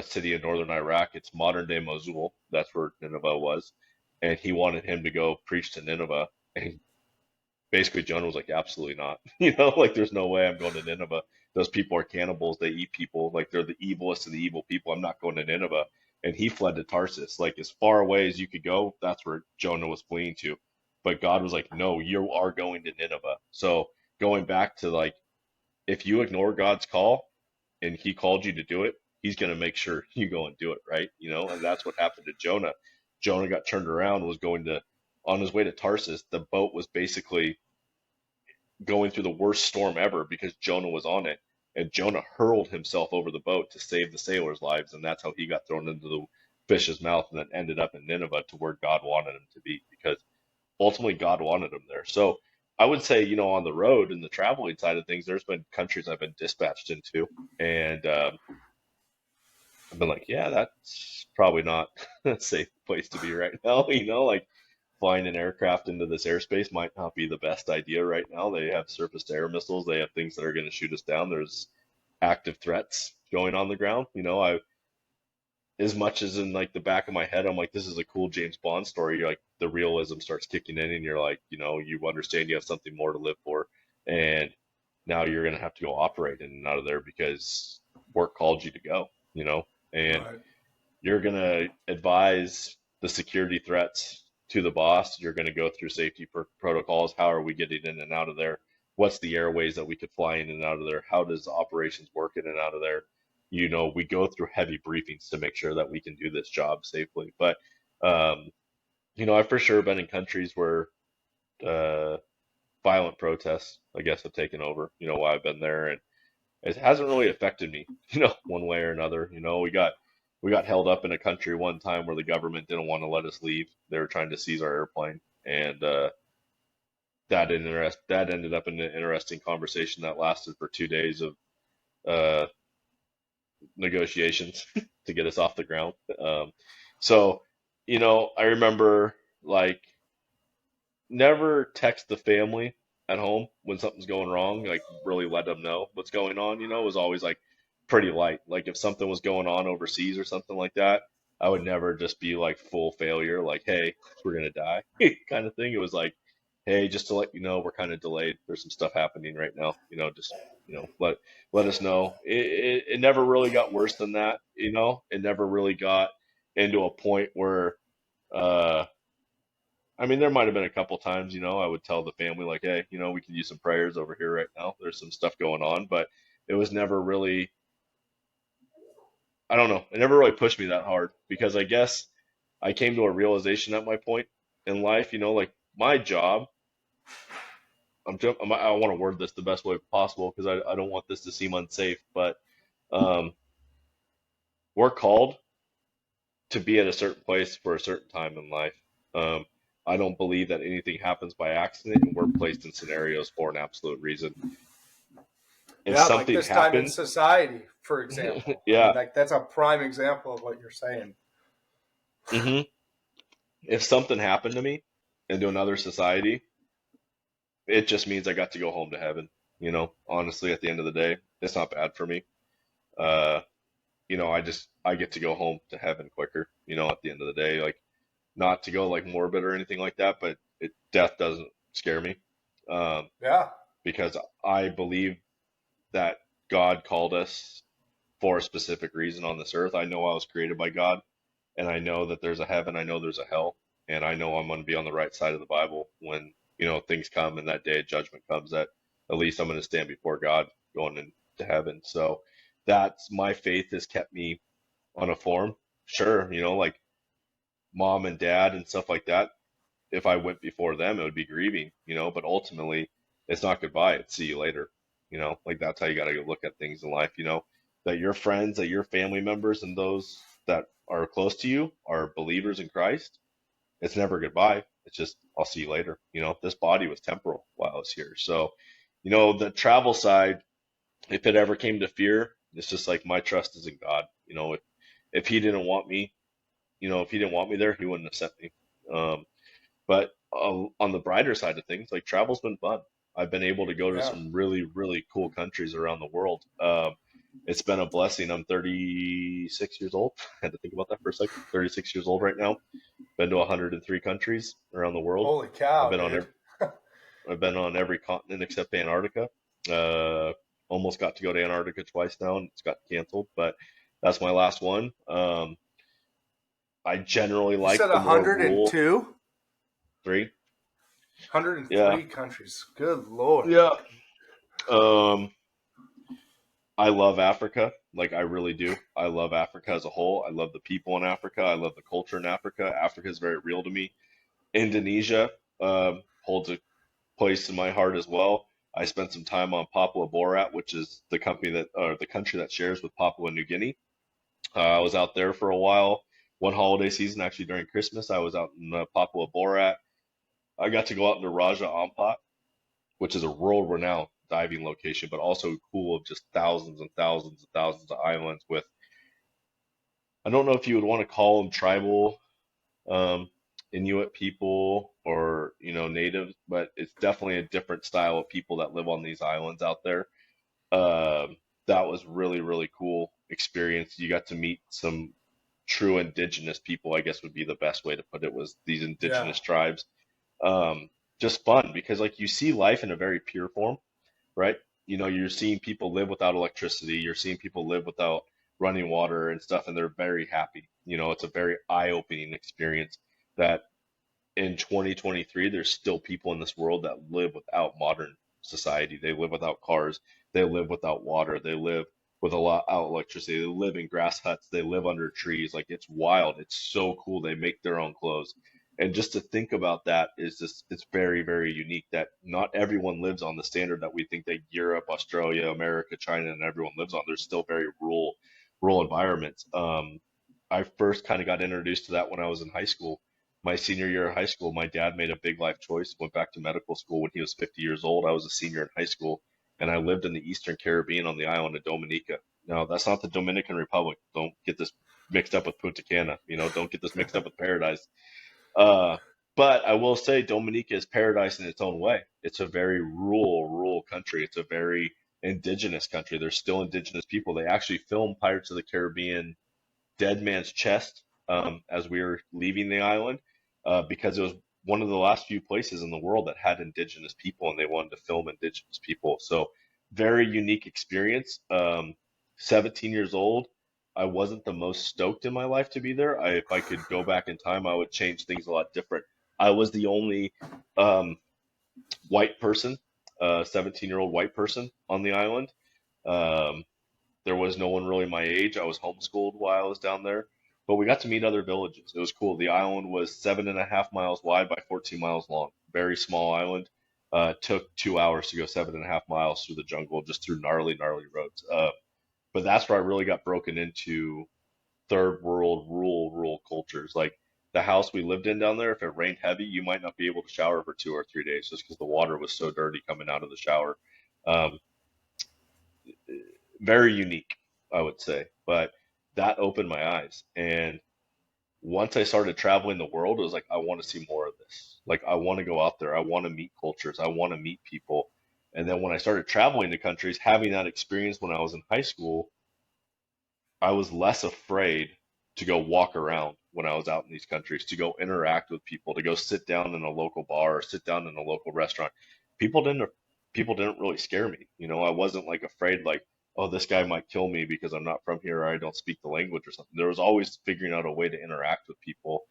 city in northern Iraq. It's modern day Mosul. That's where Nineveh was. And he wanted him to go preach to Nineveh. And basically, Jonah was like, absolutely not. Like, there's no way I'm going to Nineveh. Those people are cannibals. They eat people. Like, they're the evilest of the evil people. I'm not going to Nineveh. And he fled to Tarsus. Like, as far away as you could go, that's where Jonah was fleeing to. But God was like, no, you are going to Nineveh. So, going back to like, if you ignore God's call, and he called you to do it, he's going to make sure you go and do it, right? And that's what happened to Jonah. Jonah got turned around, was going on his way to Tarsus. The boat was basically going through the worst storm ever because Jonah was on it. And Jonah hurled himself over the boat to save the sailors' lives. And that's how he got thrown into the fish's mouth and then ended up in Nineveh to where God wanted him to be because ultimately God wanted him there. So I would say, on the road and the traveling side of things, there's been countries I've been dispatched into. And I've been like, yeah, that's probably not a safe place to be right now. Like flying an aircraft into this airspace might not be the best idea right now. They have surface to air missiles. They have things that are going to shoot us down. There's active threats going on the ground. I as much as in like the back of my head, I'm like, this is a cool James Bond story. You're like the realism starts kicking in, and you're like, you understand you have something more to live for, and now you're gonna have to go operate in and out of there because work called you to go, and Right. you're going to advise the security threats to the boss. You're going to go through safety protocols. How are we getting in and out of there? What's the airways that we could fly in and out of there? How does operations work in and out of there? We go through heavy briefings to make sure that we can do this job safely. But, um, I've for sure been in countries where uh, violent protests, I guess, have taken over, while I've been there. And it hasn't really affected me, one way or another. We got held up in a country one time where the government didn't want to let us leave. They were trying to seize our airplane, and that ended up in an interesting conversation that lasted for 2 days of uh, negotiations to get us off the ground. So, I remember like never text the family at home when something's going wrong, like really let them know what's going on. It was always like pretty light. Like if something was going on overseas or something like that, I would never just be like full failure, like, hey, we're gonna die kind of thing. It was like, hey, just to let you know, we're kind of delayed. There's some stuff happening right now. Just let us know. It never really got worse than that. It never really got into a point where I mean, there might have been a couple times, I would tell the family like, hey, we could use some prayers over here right now. There's some stuff going on, but it was never really, I don't know, it never really pushed me that hard because I guess I came to a realization at my point in life, like my job, I want to word this the best way possible because I don't want this to seem unsafe, but um, we're called to be at a certain place for a certain time in life. Um, I don't believe that anything happens by accident, and we're placed in scenarios for an absolute reason. If Yeah, like something this time in happened, society, for example. I mean, yeah, like that's a prime example of what you're saying. hmm if something happened to me into another society, it just means I got to go home to heaven. Honestly, at the end of the day, it's not bad for me. Uh, I get to go home to heaven quicker. At the end of the day, like not to go like morbid or anything like that, but death doesn't scare me. Um, Yeah. because I believe that God called us for a specific reason on this earth. I know I was created by God, and I know that there's a heaven, I know there's a hell, and I know I'm going to be on the right side of the Bible when, things come and that day of judgment comes, that at least I'm going to stand before God going into heaven. So that's my faith has kept me on a form. Sure, like mom and dad and stuff like that, if I went before them, it would be grieving, but ultimately it's not goodbye. It's see you later, like that's how you got to look at things in life, that your friends, that your family members and those that are close to you are believers in Christ. It's never goodbye. It's just, I'll see you later. This body was temporal while I was here. So, the travel side, if it ever came to fear, it's just like my trust is in God. If he didn't want me, if he didn't want me there, he wouldn't have sent me. But on the brighter side of things, like travel's been fun. I've been able to go to Yeah. some really, really cool countries around the world. It's been a blessing. I'm 36 years old. I had to think about that for a second. 36 years old right now. Been to 103 countries around the world. Holy I've cow, been on dude. every, I've been on every continent except Antarctica. Uh, Almost got to go to Antarctica twice now, and it's got canceled. But that's my last one. I generally You like said the more rural 102? three. Yeah, 103 countries. Good Lord. yeah. Um, I love Africa. Like I really do. I love Africa as a whole. I love the people in Africa. I love the culture in Africa. Africa is very real to me. Indonesia holds a place in my heart as well. I spent some time on Papua Borat, which is the country that shares with Papua New Guinea. I was out there for a while. One holiday season, actually during Christmas, I was out in Papua Borat. I got to go out into Raja Ampat, which is a world-renowned diving location, but also cool of just thousands and thousands and thousands of islands with, I don't know if you would want to call them tribal um, Inuit people or, natives, but it's definitely a different style of people that live on these islands out there. Um, that was really, really cool experience. You got to meet some true indigenous people, I guess would be the best way to put it, was these Yeah. indigenous tribes. Um, just fun because like you see life in a very pure form, right? You're seeing people live without electricity, you're seeing people live without running water and stuff, and they're very happy. It's a very eye-opening experience that in 2023, there's still people in this world that live without modern society. They live without cars. They live without water. They live with a lot out electricity. They live in grass huts. They live under trees. Like it's wild. It's so cool. They make their own clothes. And just to think about that is just, it's very, very unique that not everyone lives on the standard that we think that Europe, Australia, America, China, and everyone lives on. There's still very rural environments. I first kind of got introduced to that when I was in high school. My senior year of high school, my dad made a big life choice, went back to medical school when he was 50 years old. I was a senior in high school, and I lived in the Eastern Caribbean on the island of Dominica. Now, that's not the Dominican Republic. Don't get this mixed up with Punta Cana. Don't get this mixed up with paradise. Uh, but I will say Dominica is paradise in its own way. It's a very rural country. It's a very indigenous country. There's still indigenous people. They actually filmed Pirates of the Caribbean Dead Man's Chest as we were leaving the island because it was one of the last few places in the world that had indigenous people and they wanted to film indigenous people. So very unique experience. 17 years old. I wasn't the most stoked in my life to be there. If I could go back in time, I would change things a lot different. I was the only um, white person, 17-year-old white person on the island. Um, there was no one really my age. I was homeschooled while I was down there, but we got to meet other villages. It was cool. The island was 7.5 miles wide by 14 miles long. Very small island. Took 2 hours to go 7.5 miles through the jungle, just through gnarly roads. But that's where I really got broken into third world rural cultures. Like the house we lived in down there, if it rained heavy, you might not be able to shower for 2 or 3 days just because the water was so dirty coming out of the shower. Um, very unique, I would say. But that opened my eyes. And once I started traveling the world, it was like, I want to see more of this. Like, I want to go out there. I want to meet cultures. I want to meet people. And then when I started traveling to countries, having that experience when I was in high school, I was less afraid to go walk around when I was out in these countries, to go interact with people, to go sit down in a local bar or sit down in a local restaurant. People didn't people didn't really scare me. I wasn't like afraid like, oh, this guy might kill me because I'm not from here or I don't speak the language or something. There was always figuring out a way to interact with people.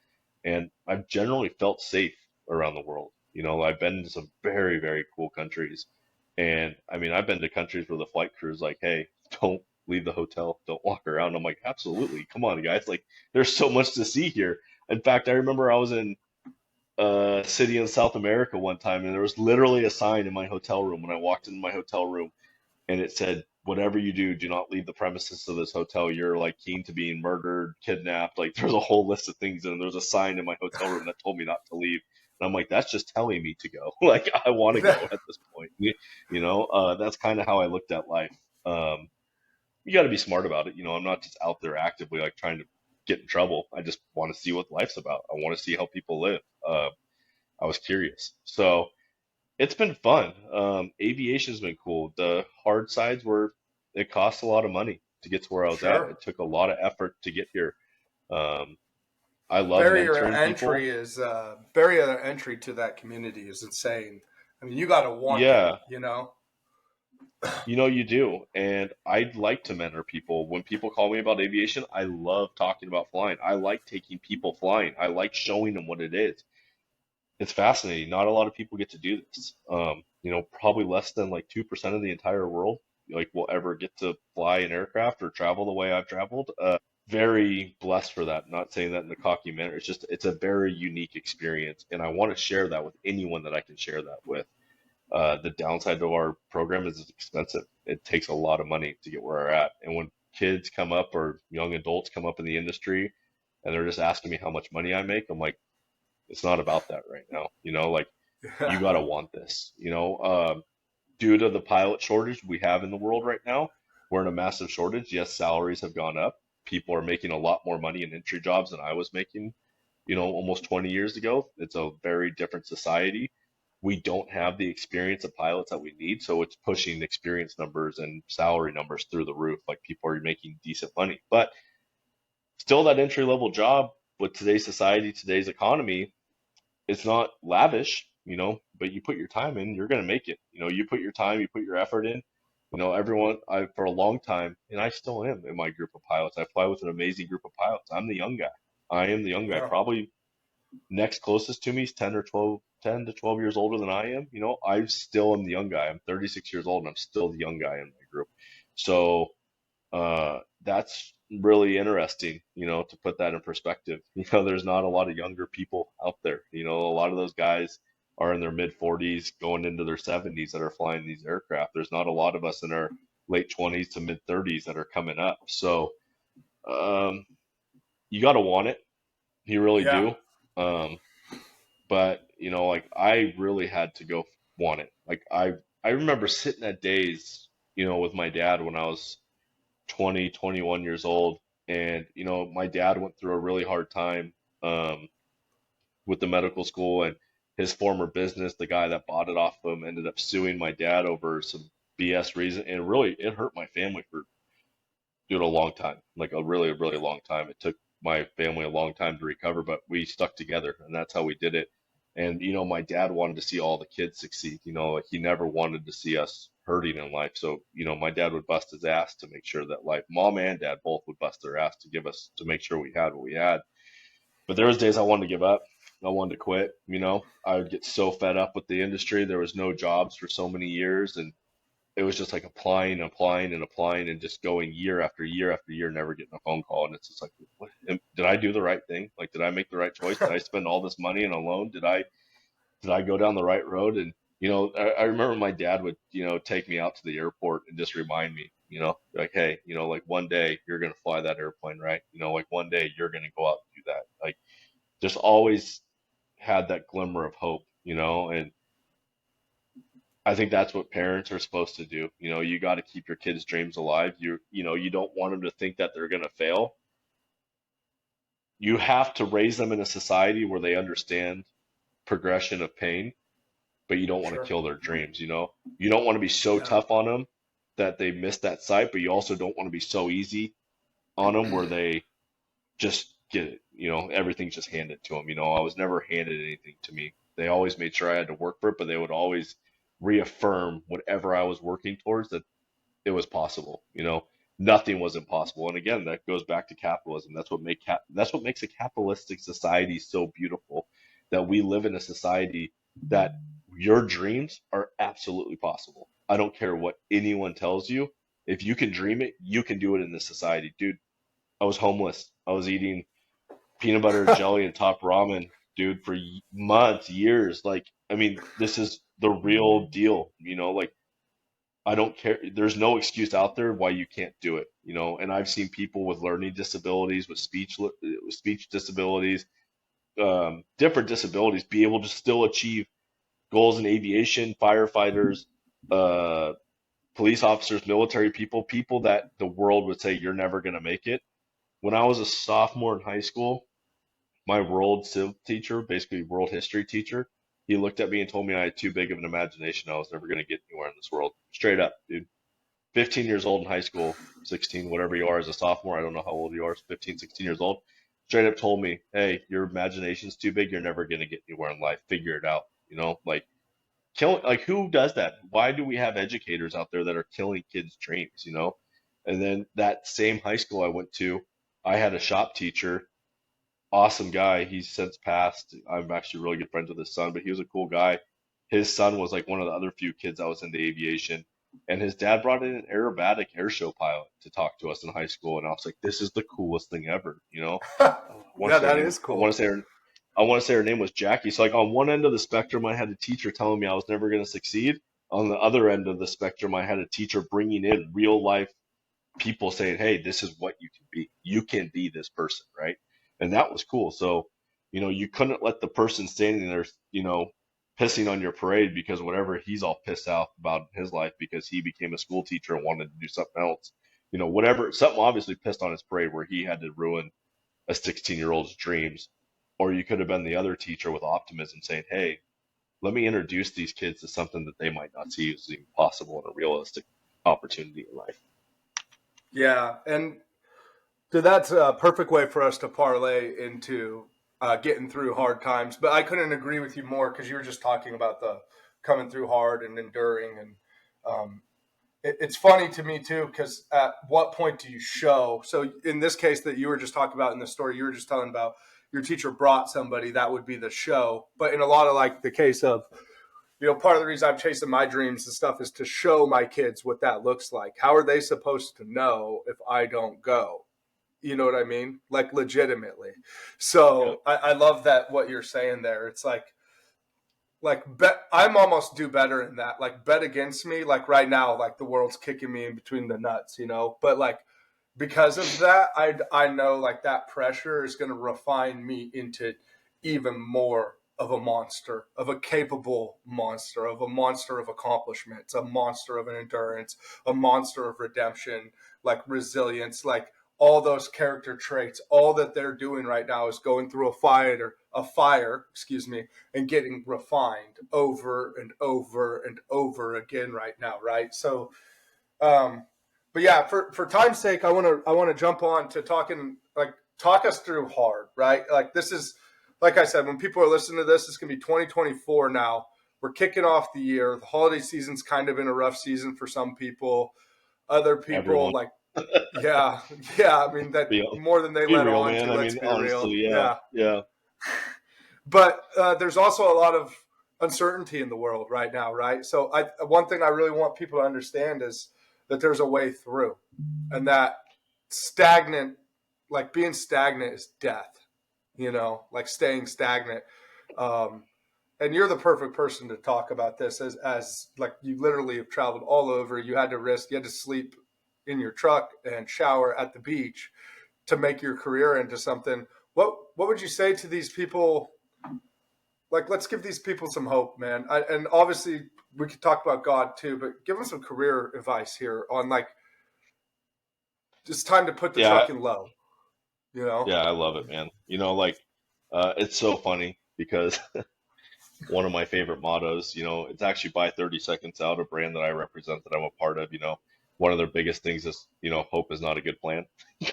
And I've generally felt safe around the world. I've been to some very, very cool countries. And I mean, I've been to countries where the flight crew is like, hey, don't leave the hotel, don't walk around. I'm like, absolutely. Come on, guys. Like, there's so much to see here. In fact, I remember I was in a city in South America one time, and there was literally a sign in my hotel room when I walked into my hotel room, and it said, whatever you do, do not leave the premises of this hotel. You're like keen to being murdered, kidnapped. Like, there's a whole list of things, and there's a sign in my hotel room that told me not to leave. And I'm like, that's just telling me to go. Like, I want to go at this point. That's kind of how I looked at life. Um, you got to be smart about it. I'm not just out there actively like trying to get in trouble. I just want to see what life's about. I want to see how people live. I was curious. So it's been fun. Aviation's been cool. The hard sides were it costs a lot of money to get to where I was at. Sure. It took a lot of effort to get here. Um, I love Barrier mentoring entry people. is barrier entry to that community is insane. I mean, you got to want it, Yeah, you know. you do. And I'd like to mentor people. When people call me about aviation, I love talking about flying. I like taking people flying. I like showing them what it is. It's fascinating. Not a lot of people get to do this. Probably less than like 2% of the entire world like will ever get to fly an aircraft or travel the way I've traveled. Very blessed for that. Not saying that in a cocky manner. It's a very unique experience, and I want to share that with anyone that I can share that with. The downside to our program is it's expensive. It takes a lot of money to get where we're at. And when kids come up or young adults come up in the industry and they're just asking me how much money I make, I'm like, it's not about that right now. Like you Yeah. got to want this. Due to the pilot shortage we have in the world right now, we're in a massive shortage. Yes, salaries have gone up. People are making a lot more money in entry jobs than I was making, almost 20 years ago. It's a very different society. We don't have the experience of pilots that we need, so it's pushing experience numbers and salary numbers through the roof. Like people are making decent money, but still that entry level job with today's society, today's economy, it's not lavish, but you put your time in, you're going to make it. You put your time, you put your effort in. Everyone, for a long time, and I still am in my group of pilots. I fly with an amazing group of pilots. I'm the young guy. I am the young guy. Yeah. Probably next closest to me is 10 or 12, 10 to 12 years older than I am. I still am the young guy. I'm 36 years old and I'm still the young guy in my group. So that's really interesting, to put that in perspective. There's not a lot of younger people out there. A lot of those guys are in their mid 40s, going into their 70s that are flying these aircraft. There's not a lot of us in our late 20s to mid 30s that are coming up. So um, you got to want it. You really Yeah. do. Um, but like I really had to go want it. Like I remember sitting at days, with my dad when I was 20, 21 years old. And, my dad went through a really hard time um, with the medical school, and his former business, the guy that bought it off of him, ended up suing my dad over some BS reason. And really, it hurt my family for a long time, like a really, really long time. It took my family a long time to recover, but we stuck together and that's how we did it. And, my dad wanted to see all the kids succeed. Like he never wanted to see us hurting in life. So, my dad would bust his ass to make sure that life, mom and dad both would bust their ass to make sure we had what we had. But there was days I wanted to give up. I wanted to quit. I would get so fed up with the industry. There was no jobs for so many years, and it was just like applying, applying, and applying, and just going year after year after year, never getting a phone call. And it's just like, did I do the right thing? Like, did I make the right choice? Did I spend all this money on a loan? Did I go down the right road? And I remember my dad would take me out to the airport and just remind me, like, hey, like one day you're gonna fly that airplane, right? Like one day you're gonna go out and do that. Like, just always had that glimmer of hope, and I think that's what parents are supposed to do. You got to keep your kids' dreams alive. You don't want them to think that they're going to fail. You have to raise them in a society where they understand progression of pain, but you don't want to Sure. kill their dreams. You don't want to be so Yeah. tough on them that they miss that sight, but you also don't want to be so easy on them where they just get it. Everything's just handed to them. I was never handed anything to me. They always made sure I had to work for it, but they would always reaffirm whatever I was working towards, that it was possible. Nothing was impossible. And again, that goes back to capitalism. That's what makes a capitalistic society so beautiful. That we live in a society that your dreams are absolutely possible. I don't care what anyone tells you. If you can dream it, you can do it in this society, dude. I was homeless. I was eating peanut butter and jelly and top ramen, dude, for months, years. Like, I mean, this is the real deal. Like I don't care. There's no excuse out there why you can't do it. And I've seen people with learning disabilities, with speech disabilities, different disabilities, be able to still achieve goals in aviation, firefighters, uh, police officers, military people, people that the world would say you're never going to make it. When I was a sophomore in high school, my world civ teacher, basically world history teacher, he looked at me and told me I had too big of an imagination. I was never going to get anywhere in this world. Straight up, dude. 15 years old in high school, 16, whatever you are as a sophomore. I don't know how old you are, 15, 16 years old. Straight up told me, hey, your imagination's too big. You're never going to get anywhere in life. Figure it out. Like like who does that? Why do we have educators out there that are killing kids' dreams? And then that same high school I went to, I had a shop teacher, awesome guy. He's since passed. I'm actually really good friends with his son, but he was a cool guy. His son was like one of the other few kids that was into aviation, and his dad brought in an aerobatic airshow pilot to talk to us in high school, and I was like, "This is the coolest thing ever," I want Yeah, to say her that name. is I want cool. to say her. I want to say her name was Jackie. So like on one end of the spectrum, I had a teacher telling me I was never going to succeed. On the other end of the spectrum, I had a teacher bringing in real life people saying, "Hey, this is what you can be. You can be this person," right? And that was cool. So, you couldn't let the person standing there, pissing on your parade because whatever he's all pissed off about in his life because he became a school teacher and wanted to do something else. Whatever, something obviously pissed on his parade where he had to ruin a 16-year-old's dreams or you could have been the other teacher with optimism saying, hey, let me introduce these kids to something that they might not see as being possible and a realistic opportunity in life. Yeah, and so that's a perfect way for us to parlay into getting through hard times. But I couldn't agree with you more because you were just talking about the coming through hard and enduring, and um, it's funny to me too because at what point do you show? So in this case that you were just talking about in the story you were just telling about, your teacher brought somebody that would be the show. But in a lot of like the case of, part of the reason I'm chasing my dreams and stuff is to show my kids what that looks like. How are they supposed to know if I don't go? You know what I mean? Like legitimately. Yeah. So I love that what you're saying there. It's like bet I'm almost do better in that. Like bet against me. Like right now, like the world's kicking me in between the nuts, But like because of that, I know like that pressure is going to refine me into even more of a monster, of a capable monster, of a monster of accomplishments, a monster of an endurance, a monster of redemption, like resilience, like all those character traits. All that they're doing right now is going through a fire, excuse me, and getting refined over and over and over again right now, right? So um, but yeah, for time's sake, I want to jump on to talk us through hard, right? Like this is, like I said, when people are listening to this, it's gonna be 2024 now. We're kicking off the year. The holiday season's kind of in a rough season for some people. Other people Everyone. like, yeah, yeah. I mean that Be, more than they be let real, on man. to. I Let's mean, be real. honestly, yeah. Yeah, Yeah. but there's also a lot of uncertainty in the world right now, right? So one thing I really want people to understand is that there's a way through, and that stagnant, like being stagnant, is death. Like staying stagnant. Um, and you're the perfect person to talk about this as like you literally have traveled all over. You had to risk. You had to sleep in your truck and shower at the beach to make your career into something. What would you say to these people? Like, let's give these people some hope, man. And obviously, we could talk about God too, but give them some career advice here on like it's time to put the Yeah. truck in low. You know? Yeah. I love it, man. It's so funny because one of my favorite mottos, it's actually buy 30 seconds out, a brand that I represent that I'm a part of, one of their biggest things is, hope is not a good plan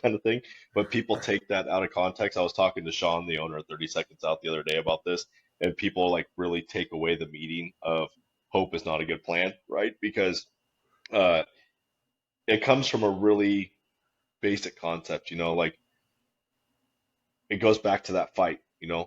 kind of thing. But people take that out of context. I was talking to Sean, the owner of 30 Seconds Out the other day about this, and people like really take away the meaning of hope is not a good plan, right? Because uh, it comes from a really basic concept, like it goes back to that fight.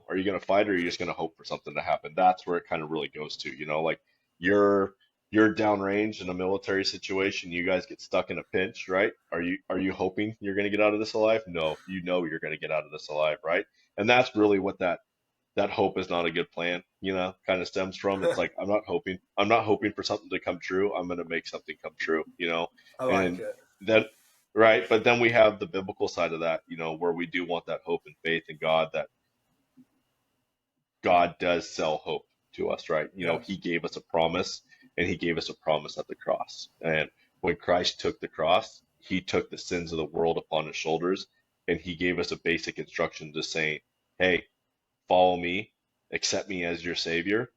Are you going to fight or are you just going to hope for something to happen? That's where it kind of really goes to, like you're you're downrange in a military situation, you guys get stuck in a pinch, right? Are you hoping you're going to get out of this alive? No, you're going to get out of this alive, right? And that's really what that hope is not a good plan, kind of stems from. It's like I'm not hoping for something to come true. I'm going to make something come true. I like And it. then right, but then we have the biblical side of that, where we do want that hope and faith in God, that God does sell hope to us, right? Yeah. He gave us a promise, and he gave us a promise at the cross. And when Christ took the cross, he took the sins of the world upon his shoulders, and he gave us a basic instruction to say, hey, follow me, accept me as your savior,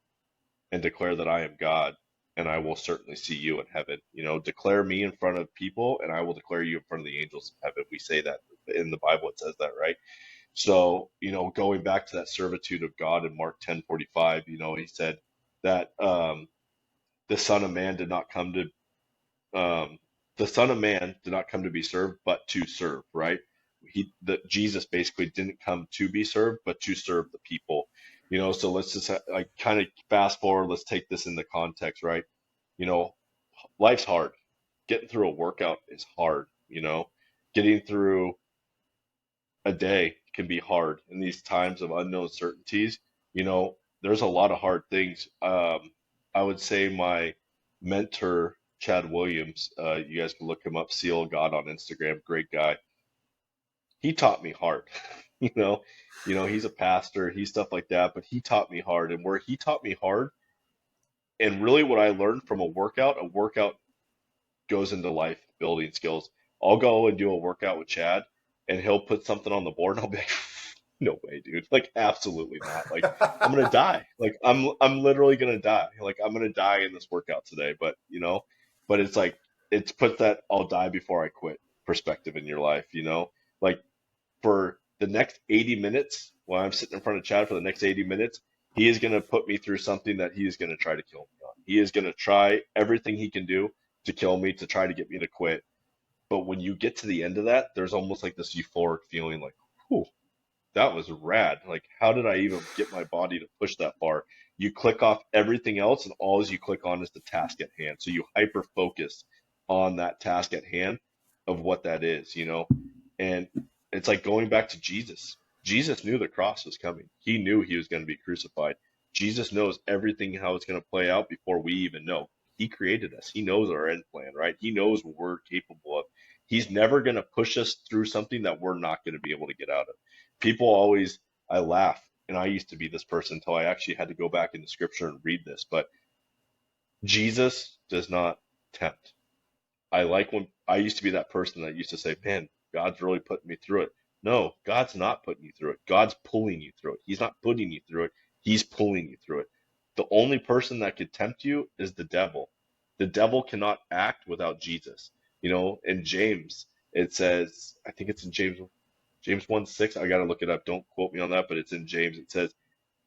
and declare that I am God, and I will certainly see you in heaven. Declare me in front of people, and I will declare you in front of the angels of heaven. We say that in the Bible, it says that, right? So, going back to that servitude of God in Mark 10:45, he said that the Son of Man did not come to the Son of Man did not come to be served, but to serve, right? Jesus basically didn't come to be served, but to serve the people. So let's just like kind of fast forward. Let's take this in the context, right? You know, life's hard. Getting through a workout is hard. Getting through a day can be hard in these times of unknown certainties. There's a lot of hard things. I would say my mentor, Chad Williams, you guys can look him up, Seal God on Instagram, great guy. He taught me hard. You know, he's a pastor, he's stuff like that, but he taught me hard. And where he taught me hard, and really what I learned from a workout goes into life building skills. I'll go and do a workout with Chad, and he'll put something on the board, and I'll be like, No way, dude. Like, absolutely not. Like, I'm gonna die. Like, I'm literally gonna die. Like, I'm gonna die in this workout today. But but it's like it's put that I'll die before I quit perspective in your life. Like for the next 80 minutes, while I'm sitting in front of Chad for the next 80 minutes, he is gonna put me through something that he is gonna try to kill me on. He is gonna try everything he can do to kill me, to try to get me to quit. But when you get to the end of that, there's almost like this euphoric feeling, like, whew, that was rad. Like, how did I even get my body to push that far? You click off everything else, and all you click on is the task at hand. So you hyper focus on that task at hand of what that is. And it's like going back to Jesus. Jesus knew the cross was coming. He knew he was going to be crucified. Jesus knows everything how it's going to play out before we even know. He created us. He knows our end plan, right? He knows what we're capable of. He's never going to push us through something that we're not going to be able to get out of. People always, I laugh, and I used to be this person until I actually had to go back into scripture and read this, but Jesus does not tempt. I like when I used to be that person that used to say, man, God's really putting me through it. No, God's not putting you through it. God's pulling you through it. He's not putting you through it. He's pulling you through it. The only person that could tempt you is the devil. The devil cannot act without Jesus. In James, it says, I think it's in James 1:6. I got to look it up. Don't quote me on that, but it's in James. It says,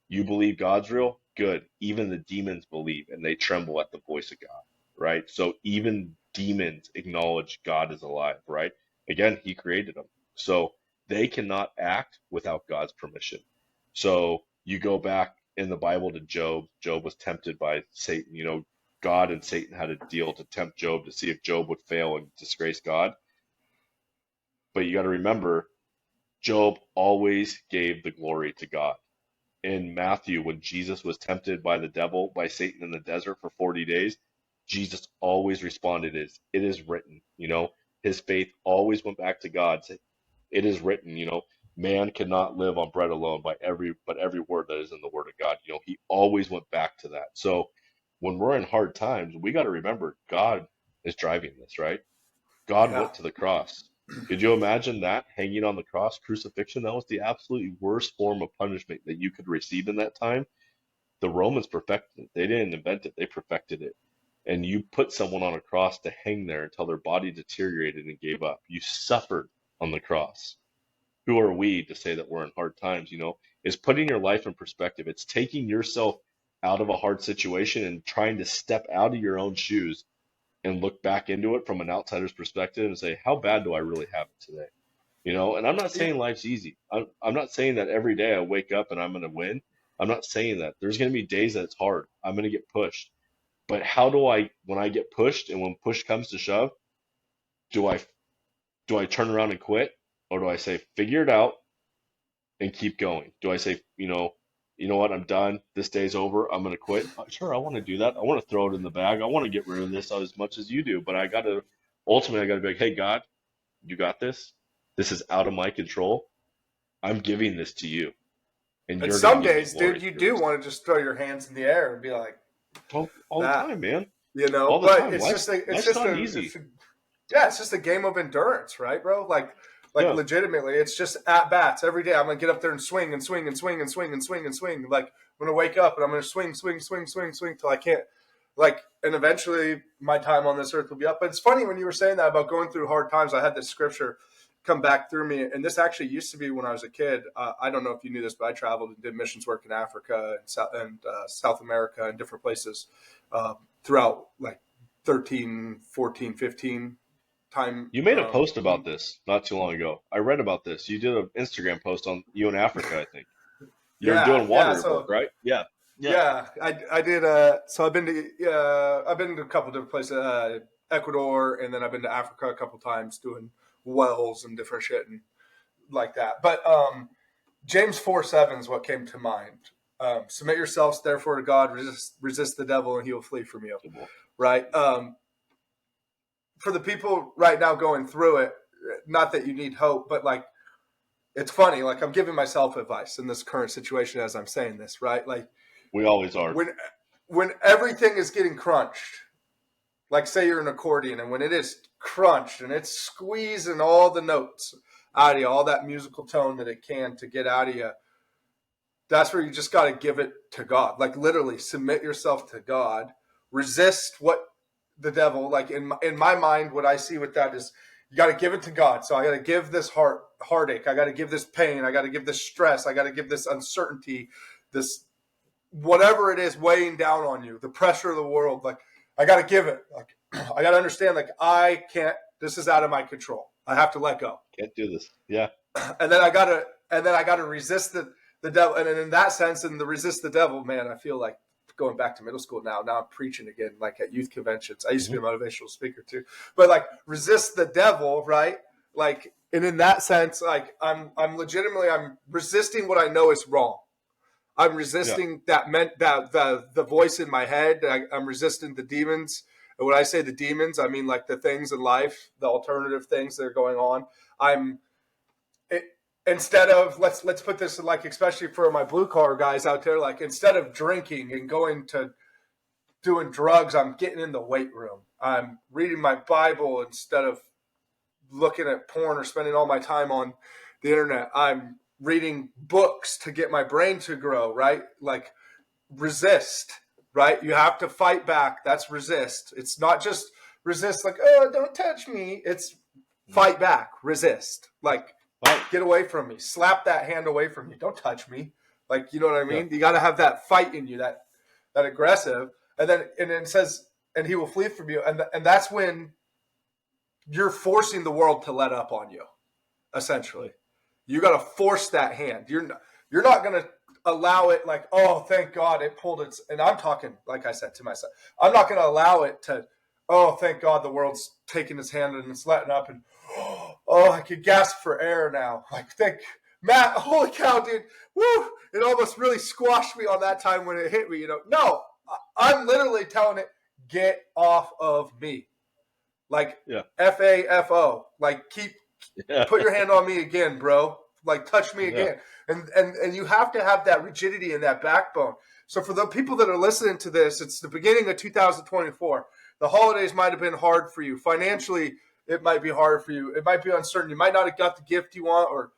you believe God's real? Good. Even the demons believe and they tremble at the voice of God, right? So even demons acknowledge God is alive, right? Again, he created them. So they cannot act without God's permission. So you go back in the Bible to Job. Job was tempted by Satan. God and Satan had a deal to tempt Job to see if Job would fail and disgrace God. But you got to remember, Job always gave the glory to God. In Matthew, when Jesus was tempted by the devil, by Satan in the desert for 40 days, Jesus always responded as it is written. His faith always went back to God. Said, it is written, man cannot live on bread alone but every word that is in the word of God. He always went back to that. So when we're in hard times, we got to remember God is driving this, right? God Yeah. went to the cross. Could you imagine that hanging on the cross, crucifixion? That was the absolutely worst form of punishment that you could receive in that time. The Romans perfected it. They didn't invent it, they perfected it. And you put someone on a cross to hang there until their body deteriorated and gave up. You suffered on the cross. Who are we to say that we're in hard times? It's putting your life in perspective. It's taking yourself out of a hard situation and trying to step out of your own shoes and look back into it from an outsider's perspective and say, how bad do I really have it today? And I'm not saying life's easy. I'm not saying that every day I wake up and I'm going to win. I'm not saying that. There's going to be days that it's hard. I'm going to get pushed. But how do when I get pushed and when push comes to shove, do I do I turn around and quit, or do I say figure it out and keep going? Do I say, you know what, I'm done. This day's over. I'm going to quit. Sure, I want to do that. I want to throw it in the bag. I want to get rid of this as much as you do. But ultimately, I got to be like, hey, God, you got this. This is out of my control. I'm giving this to you, and And you're going to some give me days, dude, glory you through do this. want to just throw your hands in the air and be like All the that, time, man. All the But time. Life's not easy. it's just a game of endurance, right, bro? Like Yeah. legitimately, it's just at bats every day. I'm gonna get up there and swing and swing and swing and swing and swing and swing. Like I'm gonna wake up and I'm gonna swing, swing, swing, swing, swing till I can't. And eventually my time on this earth will be up. But it's funny when you were saying that about going through hard times. I had this scripture come back through me, and this actually used to be when I was a kid. I don't know if you knew this, but I traveled and did missions work in Africa and South America and different places throughout like 13, 14, 15 time. You made a post about this not too long ago. I read about this. You did an Instagram post on you in Africa, I think. You're Yeah, doing yeah. water work, So right? Yeah. Yeah. yeah, I did. So I've been to a couple different places, Ecuador, and then I've been to Africa a couple times doing wells and different shit and like that. But James 4:7 is what came to mind. Submit yourselves therefore to God, resist the devil, and he will flee from you. Right. For the people right now going through it, not that you need hope, but like it's funny. Like I'm giving myself advice in this current situation as I'm saying this. Right. Like We always are. when when everything is getting crunched, like say you're an accordion, and when it is crunched and it's squeezing all the notes, out of you, all that musical tone that it can to get out of you. That's where you just got to give it to God. Like literally submit yourself to God, resist what the devil, like in my mind, what I see with that is you got to give it to God. So I got to give this heartache. I got to give this pain. I got to give this stress. I got to give this uncertainty, this whatever it is weighing down on you, the pressure of the world. Like I got to give it. Like I got to understand. Like I can't. This is out of my control. I have to let go. Can't do this. Yeah. And then I gotta resist the devil. And in that sense, and the resist the devil, man, I feel like going back to middle school now. Now I'm preaching again, like at youth conventions. I used to be a motivational speaker too, but like resist the devil, right? Like, and in that sense, like I'm legitimately I'm resisting what I know is wrong. I'm resisting that the voice in my head. I'm resisting the demons. And when I say the demons, I mean like the things in life, the alternative things that are going on. I'm it, instead of let's put this like especially for my blue collar guys out there, like instead of drinking and going to doing drugs, I'm getting in the weight room. I'm reading my Bible instead of looking at porn or spending all my time on the internet. I'm reading books to get my brain to grow, right? Like resist, right? You have to fight back. That's resist. It's not just resist like, oh, don't touch me. It's fight back, resist. Like get away from me. Slap that hand away from me. Don't touch me. Like, you know what I mean? You got to have that fight in you, that aggressive. And then it says, and he will flee from you. And that's when you're forcing the world to let up on you, essentially. You got to force that hand. You're not going to allow it like, oh, thank God it pulled its, and I'm talking, like I said to myself, I'm not going to allow it to, oh, thank God the world's taking its hand and it's letting up and, oh, I could gasp for air now. Like, thank Matt, holy cow, dude. Woo! It almost really squashed me on that time when it hit me, No, I'm literally telling it, get off of me. Like, FAFO. Like, put your hand on me again, bro. Like, touch me again. And you have to have that rigidity and that backbone. So for the people that are listening to this, it's the beginning of 2024. The holidays might have been hard for you. Financially, it might be hard for you. It might be uncertain. You might not have got the gift you want, or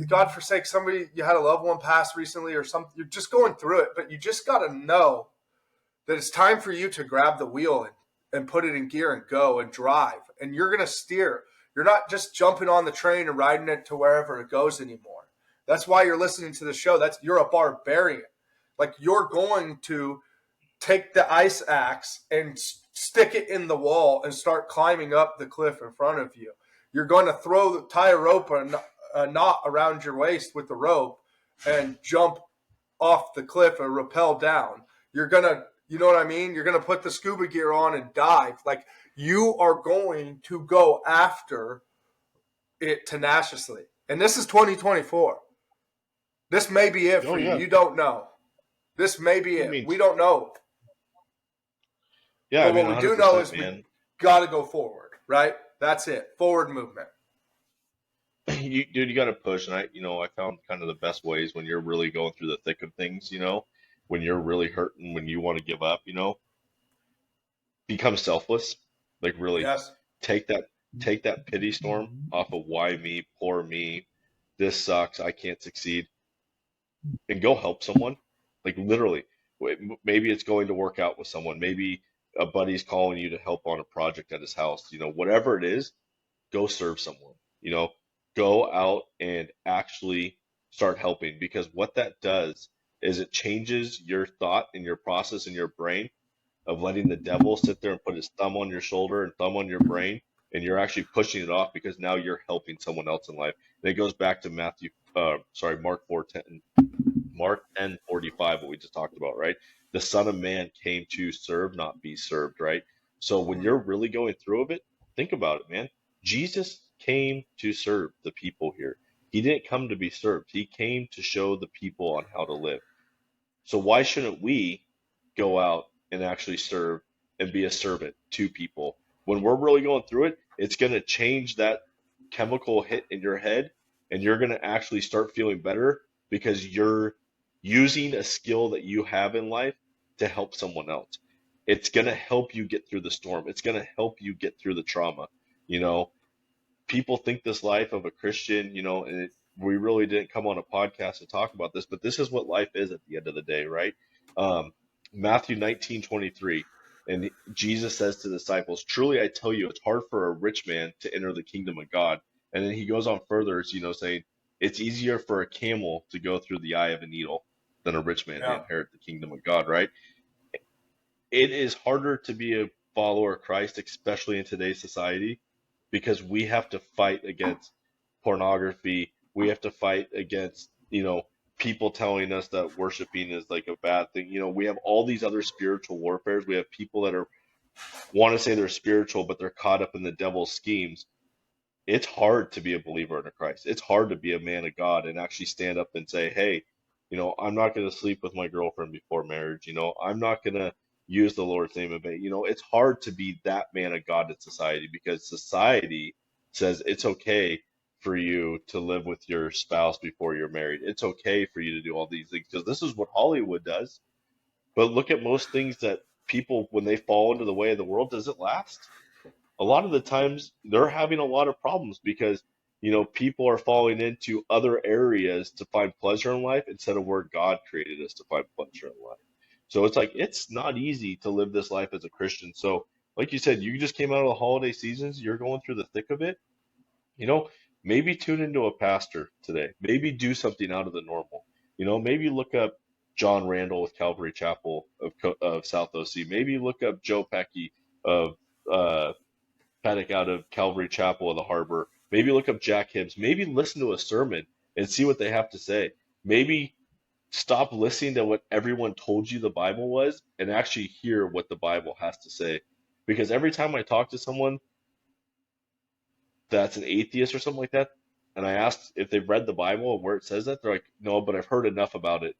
God forsake, somebody, you had a loved one pass recently or something. You're just going through it, but you just got to know that it's time for you to grab the wheel and put it in gear and go and drive. And you're going to steer. You're not just jumping on the train and riding it to wherever it goes anymore. That's why you're listening to the show. You're a barbarian. Like, you're going to take the ice axe and stick it in the wall and start climbing up the cliff in front of you. You're going to tie a rope or a knot around your waist with the rope and jump off the cliff or rappel down. You're going to, you know what I mean? You're going to put the scuba gear on and dive. Like, you are going to go after it tenaciously. And this is 2024. This may be it for you. You don't know. This may be it. We don't know. Yeah, but what we do know is we got to go forward, right? That's it. Forward movement. Dude, you got to push. And I found kind of the best ways when you're really going through the thick of things, when you're really hurting, when you want to give up, become selfless. Like, really take that pity storm off of why me, poor me, this sucks, I can't succeed, and go help someone. Like, literally, maybe it's going to work out with someone. Maybe a buddy's calling you to help on a project at his house. Whatever it is, go serve someone. Go out and actually start helping, because what that does is it changes your thought and your process in your brain of letting the devil sit there and put his thumb on your shoulder and thumb on your brain, and you're actually pushing it off because now you're helping someone else in life. And it goes back to Mark 4:10, Mark 10:45, what we just talked about, right? The Son of Man came to serve, not be served, right? So when you're really going through a bit, think about it, man. Jesus came to serve the people here. He didn't come to be served. He came to show the people on how to live. So why shouldn't we go out and actually serve and be a servant to people? When we're really going through it, it's going to change that chemical hit in your head, and you're going to actually start feeling better because you're using a skill that you have in life to help someone else. It's going to help you get through the storm. It's going to help you get through the trauma. people think this life of a Christian, and we really didn't come on a podcast to talk about this, but this is what life is at the end of the day, right? Um, Matthew 19:23, and Jesus says to the disciples, "Truly I tell you, it's hard for a rich man to enter the kingdom of God." And then he goes on further, saying, "It's easier for a camel to go through the eye of a needle than a rich man to Yeah. inherit the kingdom of God," right? It is harder to be a follower of Christ, especially in today's society, because we have to fight against pornography. We have to fight against, people telling us that worshiping is like a bad thing. We have all these other spiritual warfares. We have people that are want to say they're spiritual, but they're caught up in the devil's schemes. It's hard to be a believer in a Christ. It's hard to be a man of God and actually stand up and say, hey, I'm not going to sleep with my girlfriend before marriage. I'm not going to use the Lord's name in vain. It's hard to be that man of God in society because society says it's okay for you to live with your spouse before you're married. It's okay for you to do all these things because this is what Hollywood does. But look at most things that people, when they fall into the way of the world, does it last? A lot of the times they're having a lot of problems because people are falling into other areas to find pleasure in life instead of where God created us to find pleasure in life. So it's like it's not easy to live this life as a Christian. So like you said, you just came out of the holiday seasons, you're going through the thick of it. you know Maybe tune into a pastor today, maybe do something out of the normal. Maybe look up John Randall with Calvary Chapel of South OC. Maybe look up Joe Pecky of uh Paddock out of Calvary Chapel of the Harbor. Maybe look up Jack Hibbs. Maybe listen to a sermon and see what they have to say. Maybe stop listening to what everyone told you the Bible was and actually hear what the Bible has to say. Because every time I talk to someone that's an atheist or something like that, and I ask if they've read the Bible and where it says that, they're like, no, but I've heard enough about it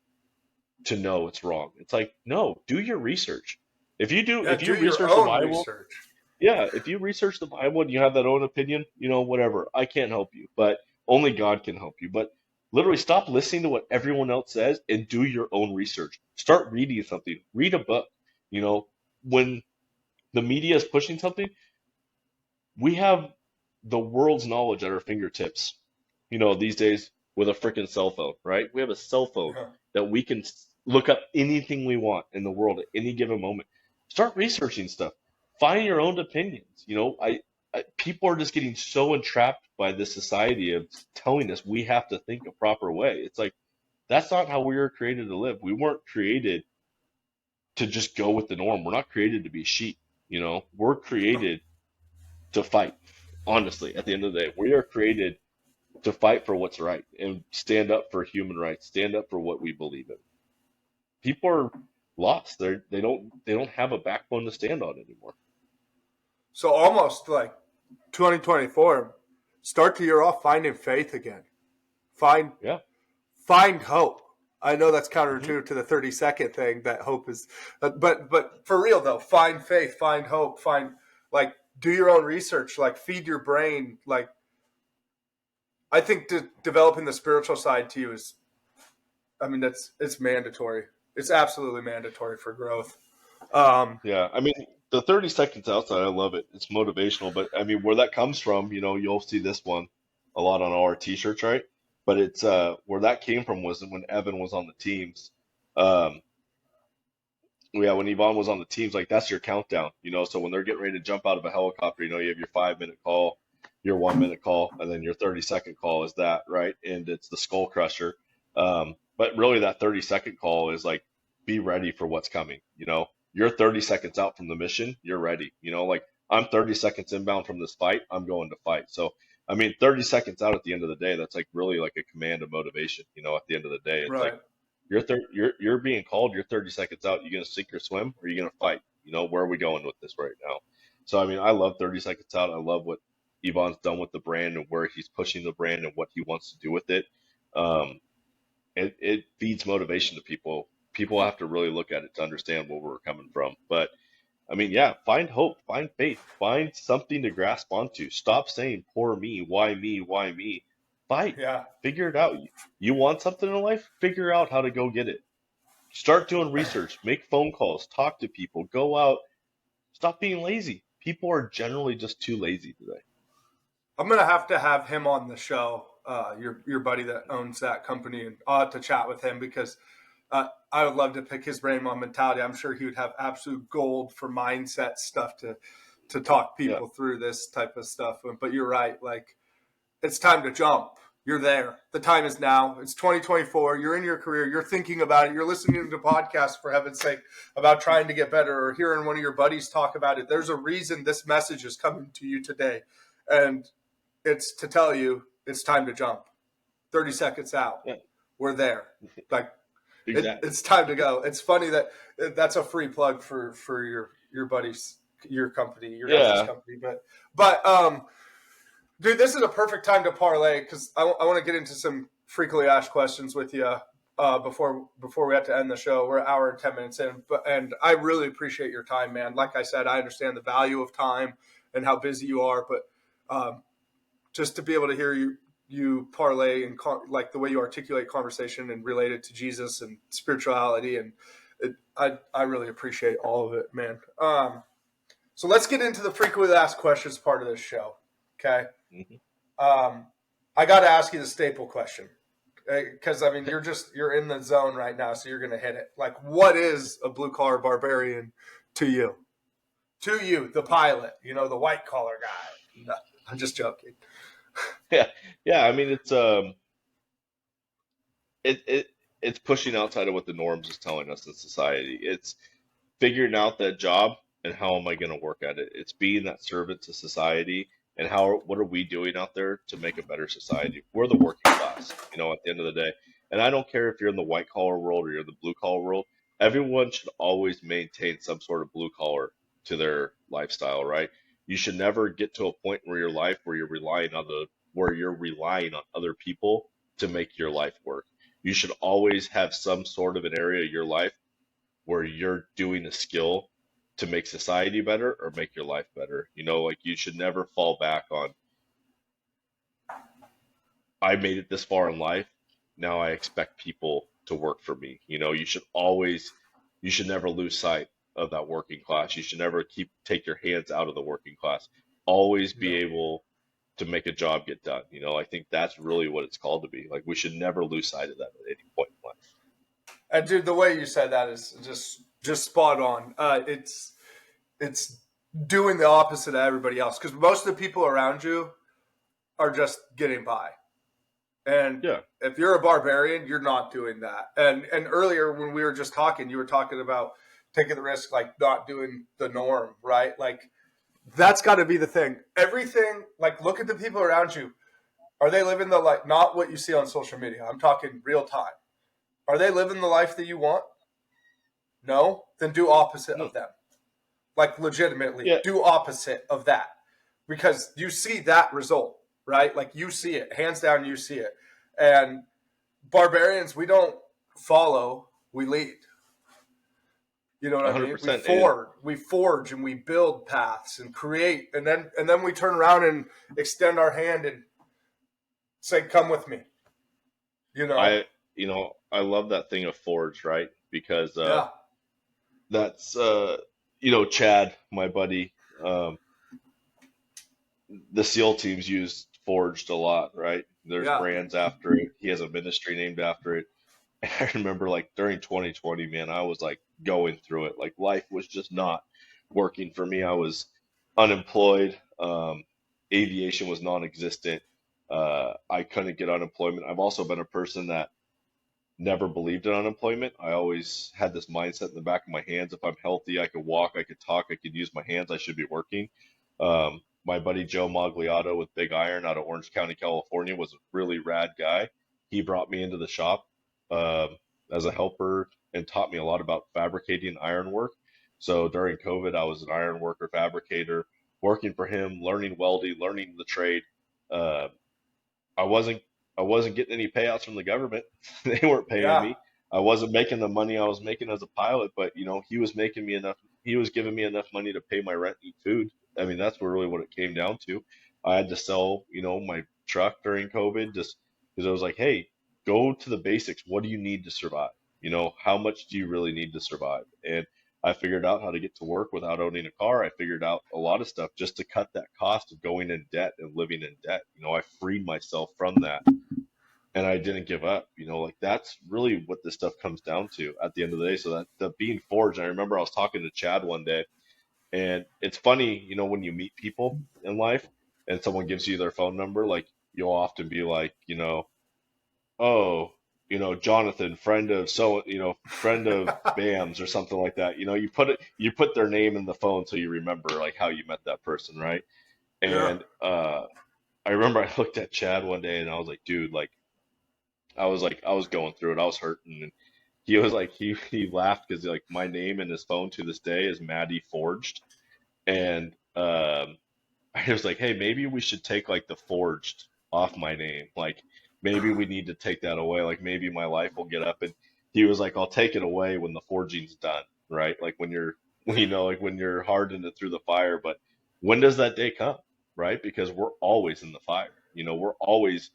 to know it's wrong. It's like, no, do your research. Yeah. If Do you your research the own Bible, research. yeah, if you research the Bible and you have that own opinion, whatever. I can't help you, but only God can help you. But literally stop listening to what everyone else says and do your own research. Start reading something. Read a book. When the media is pushing something, we have the world's knowledge at our fingertips. These days with a freaking cell phone, right? We have a cell phone Yeah. that we can look up anything we want in the world at any given moment. Start researching stuff. Find your own opinions. People are just getting so entrapped by this society of telling us we have to think a proper way. It's like that's not how we were created to live. We weren't created to just go with the norm. We're not created to be sheep. We're created to fight. Honestly, at the end of the day, we are created to fight for what's right and stand up for human rights, stand up for what we believe in. People are lost. They don't have a backbone to stand on anymore. So almost like 2024, start the year off finding faith again. Find Yeah. find hope. I know that's Hmm. counterintuitive to the 30-second thing that hope is, but for real though, find faith, find hope, find like do your own research, like feed your brain. Like I think developing the spiritual side to you is, I mean, it's mandatory. It's absolutely mandatory for growth. Um, Yeah. I mean, the 30 seconds outside, I love it. It's motivational, but I mean, where that comes from, you'll see this one a lot on all our t-shirts, right? But it's where that came from was when Evan was on the teams. Um, yeah, when Yvonne was on the teams, like that's your countdown, So when they're getting ready to jump out of a helicopter, you have your 5 minute call, your 1 minute call, and then your 30-second call is that, right? And it's the skull crusher. But really, that 30-second call is like, be ready for what's coming. You're 30 seconds out from the mission, you're ready. Like I'm 30 seconds inbound from this fight, I'm going to fight. So, I mean, 30 seconds out at the end of the day, that's like really like a command of motivation. At the end of the day, it's like right. you're being called. You're 30 seconds out. You gonna sink or swim, or you gonna fight? Where are we going with this right now? So I mean, I love 30 seconds out. I love what Yvonne's done with the brand and where he's pushing the brand and what he wants to do with it. Um, it feeds motivation to people. People have to really look at it to understand where we're coming from. But I mean, yeah, find hope, find faith, find something to grasp onto. Stop saying "poor me," "why me," "why me." Fight, Yeah. figure it out. You want something in life? Figure out how to go get it. Start doing research, make phone calls, talk to people, go out. Stop being lazy. People are generally just too lazy today. I'm gonna have to have him on the show. Your buddy that owns that company, and I'll have to chat with him because I would love to pick his brain on mentality. I'm sure he would have absolute gold for mindset stuff to talk Yeah. people through this type of stuff. But you're right, like it's time to jump. You're there. The time is now. It's 2024. You're in your career. You're thinking about it. You're listening to podcasts, for heaven's sake, about trying to get better or hearing one of your buddies talk about it. There's a reason this message is coming to you today. And it's to tell you it's time to jump. 30 seconds out. Yeah. We're there. Like Exactly. it's time to go. It's funny that that's a free plug for your buddies, your company, your guys' Yeah. company. But dude, this is a perfect time to parlay because I want to get into some frequently asked questions with you before we have to end the show. We're an hour and 10 minutes in, and I really appreciate your time, man. Like I said, I understand the value of time and how busy you are, but just to be able to hear you parlay and like the way you articulate conversation and relate it to Jesus and spirituality, and I really appreciate all of it, man. So let's get into the frequently asked questions part of this show. Okay. Hmm. I got to ask you the staple question because I mean you're in the zone right now, so you're gonna hit it. Like, what is a blue collar barbarian to you? To you, the pilot, the white collar guy. No, I'm just joking. Yeah. Yeah. I mean, it's pushing outside of what the norms is telling us in society. It's figuring out that job and how am I going to work at it. It's being that servant to society and what are we doing out there to make a better society? We're the working class, at the end of the day. And I don't care if you're in the white collar world or you're in the blue collar world. Everyone should always maintain some sort of blue collar to their lifestyle, right? You should never get to a point where your life where you're relying on other people to make your life work. You should always have some sort of an area of your life where you're doing a skill to make society better or make your life better. Like you should never fall back on, I made it this far in life. Now I expect people to work for me. You should never lose sight of that working class. You should never take your hands out of the working class. Always be Yeah. able to make a job get done. I think that's really what it's called to be. Like we should never lose sight of that at any point in life. And dude, the way you said that is just spot on. It's doing the opposite of everybody else because most of the people around you are just getting by. And Yeah. if you're a barbarian, you're not doing that. And earlier when we were just talking, you were talking about taking the risk, like not doing the norm, right? Like that's got to be the thing. Everything, like look at the people around you. Are they living the like not what you see on social media? I'm talking real time. Are they living the life that you want? No, then do opposite No. of them. Like legitimately, Yeah. do opposite of that because you see that result, right? Like you see it, hands down, you see it. And barbarians, we don't follow, we lead. You know what I mean? 100%. We forge, and we build paths and create, and then we turn around and extend our hand and say, "Come with me." You know? I, I love that thing of Forge, right? Because Yeah, that's Chad, my buddy, um, the SEAL teams use Forged a lot, right? There's yeah, brands after it. He has a ministry named after it. And I remember like during 2020, man, I was like going through it. Like life was just not working for me. I was unemployed. Aviation was non-existent. I couldn't get unemployment. I've also been a person that never believed in unemployment. I always had this mindset in the back of my hands. If I'm healthy, I could walk, I could talk, I could use my hands, I should be working. My buddy Joe Magliato with Big Iron out of Orange County, California, was a really rad guy. He brought me into the shop um, as a helper and taught me a lot about fabricating ironwork. So during COVID, I was an iron worker fabricator, working for him, learning welding, learning the trade. Uh, I wasn't I wasn't getting any payouts from the government. They weren't paying yeah, me. I wasn't making the money I was making as a pilot, but he was making me enough. He was giving me enough money to pay my rent, eat food. I mean, that's really what it came down to. I had to sell, my truck during COVID just because I was like, hey, go to the basics. What do you need to survive? How much do you really need to survive? And I figured out how to get to work without owning a car. I figured out a lot of stuff just to cut that cost of going in debt and living in debt. I freed myself from that and I didn't give up. Like that's really what this stuff comes down to at the end of the day. So that the being forged, and I remember I was talking to Chad one day, and it's funny, when you meet people in life and someone gives you their phone number, like you'll often be like, oh, Jonathan, friend of friend of Bam's or something like that. You put their name in the phone so you remember like how you met that person, right? Yeah. And I remember I looked at Chad one day and I was like, dude, like I was going through it. I was hurting, and he was like he laughed because like my name in his phone to this day is Maddie Forged, and I was like, hey, maybe we should take like the forged off my name. Like maybe we need to take that away. Like maybe my life will get up. And he was like, I'll take it away when the forging's done, right? Like when you're, like when you're hardened it through the fire. But when does that day come, right? Because we're always in the fire. We're always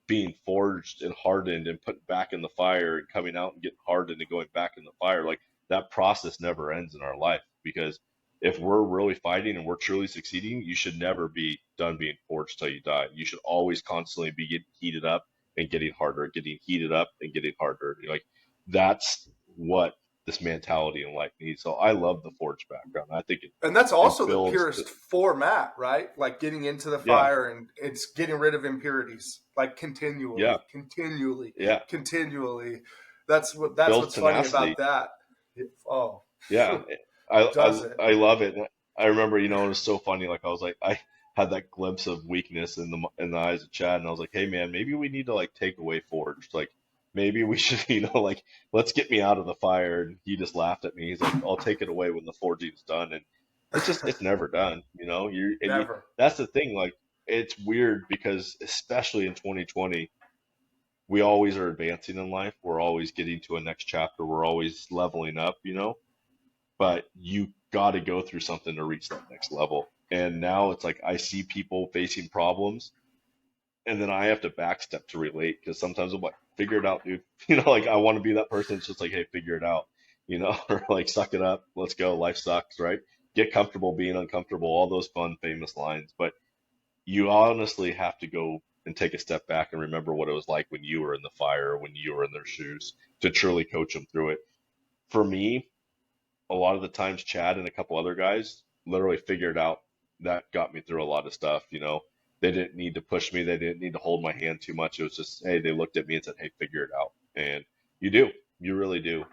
being forged and hardened and put back in the fire and coming out and getting hardened and going back in the fire. Like that process never ends in our life because if we're really fighting and we're truly succeeding, you should never be done being forged till you die. You should always constantly be getting heated up and getting harder, getting heated up and getting harder. Like that's what this mentality in life needs. So I love the forged background. I think And that's it also the builds. purest format, right? Like getting into the Yeah, fire and it's getting rid of impurities, like yeah, yeah. continually. That's Builds what's funny about tenacity. that. Oh, Yeah, I does it? I love it. I remember, it was so funny. Like I was like, I had that glimpse of weakness in the eyes of Chad, and I was like, hey man, maybe we need to like take away Forged. Like maybe we should, like let's get me out of the fire. And he just laughed at me. He's like, I'll take it away when the forging's done, and it's never done. Never. That's the thing. Like it's weird because especially in 2020, we always are advancing in life. We're always getting to a next chapter. We're always leveling up. But you got to go through something to reach that next level. And now it's like I see people facing problems, and then I have to backstep to relate because sometimes I'm like, figure it out, dude. Like I want to be that person that's just like, hey, figure it out, or like, suck it up, let's go, life sucks, right? Get comfortable being uncomfortable, all those fun, famous lines. But you honestly have to go and take a step back and remember what it was like when you were in the fire, when you were in their shoes to truly coach them through it. For me, a lot of the times Chad and a couple other guys literally figured out that got me through a lot of stuff. They didn't need to push me. They didn't need to hold my hand too much. It was just, hey, they looked at me and said, hey, figure it out. And you do, you really do.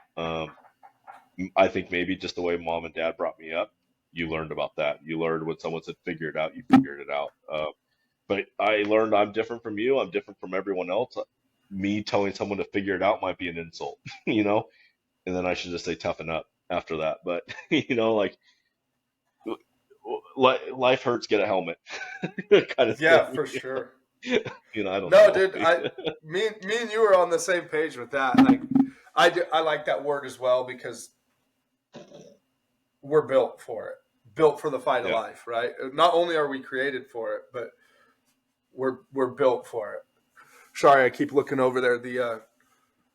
I think maybe just the way mom and dad brought me up, you learned about that. You learned when someone said, figure it out, you figured it out. But I learned I'm different from you. I'm different from everyone else. Me telling someone to figure it out might be an insult, you know? And then I should just say toughen up after that. But like life hurts, get a helmet, kind of Yeah, thing. for sure. I don't No, know. dude, me and you are on the same page with that. Like, I like that word as well because we're built for it, built for the fight of Yeah, life, right? Not only are we created for it, but we're built for it. Sorry, I keep looking over there.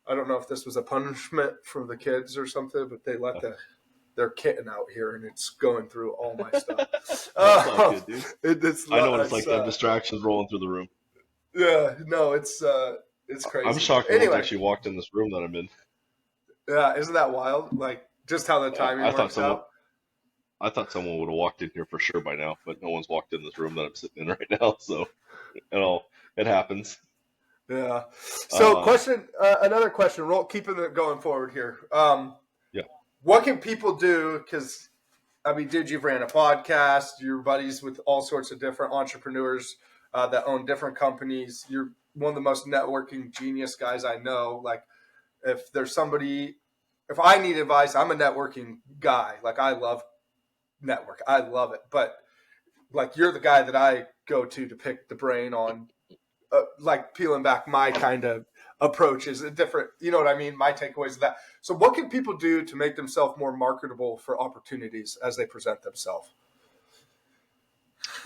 I don't know if this was a punishment for the kids or something, but they let their kitten out here and it's going through all my stuff. that's all good, dude. I know what it's like It's to have distractions rolling through the room. yeah, no, it's I'm crazy. shocked no one's Anyway, actually walked in this room that I'm in. yeah, isn't that wild? Like just how the Yeah, timing works out. I thought someone would have walked in here for sure by now, but no one's walked in this room that I'm sitting in right now. So it happens. Yeah. So, Um, another question. Keeping it going forward here. yeah. What can people do? Because I mean, dude, you've ran a podcast. You're buddies with all sorts of different entrepreneurs that own different companies. You're one of the most networking genius guys I know. Like, if there's somebody, if I need advice, I'm a networking guy. Like, I love network. I love it. But like, you're the guy that I go to pick the brain on like peeling back my kind of approach is a different, you know what I mean? My takeaways of that. So what can people do to make themselves more marketable for opportunities as they present themselves?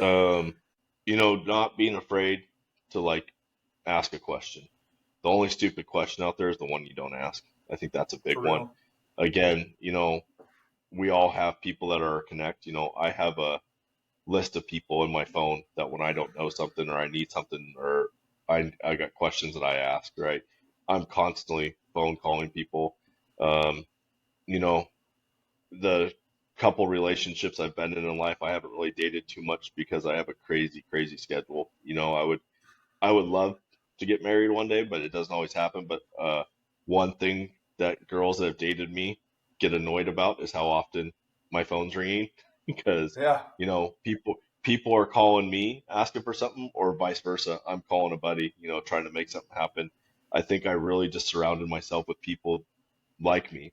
Um, not being afraid to like ask a question. The only stupid question out there is the one you don't ask. I think that's a big For one. real? Again, we all have people that are connect. I have a list of people in my phone that when I don't know something or I need something or I got questions that I ask, right? I'm constantly phone calling people. Um, you know, the couple relationships I've been in life, I haven't really dated too much because I have a crazy, crazy schedule. I would love to get married one day, but it doesn't always happen. But one thing that girls that have dated me get annoyed about is how often my phone's ringing because Yeah. people are calling me asking for something or vice versa. I'm calling a buddy, trying to make something happen. I think I really just surrounded myself with people like me.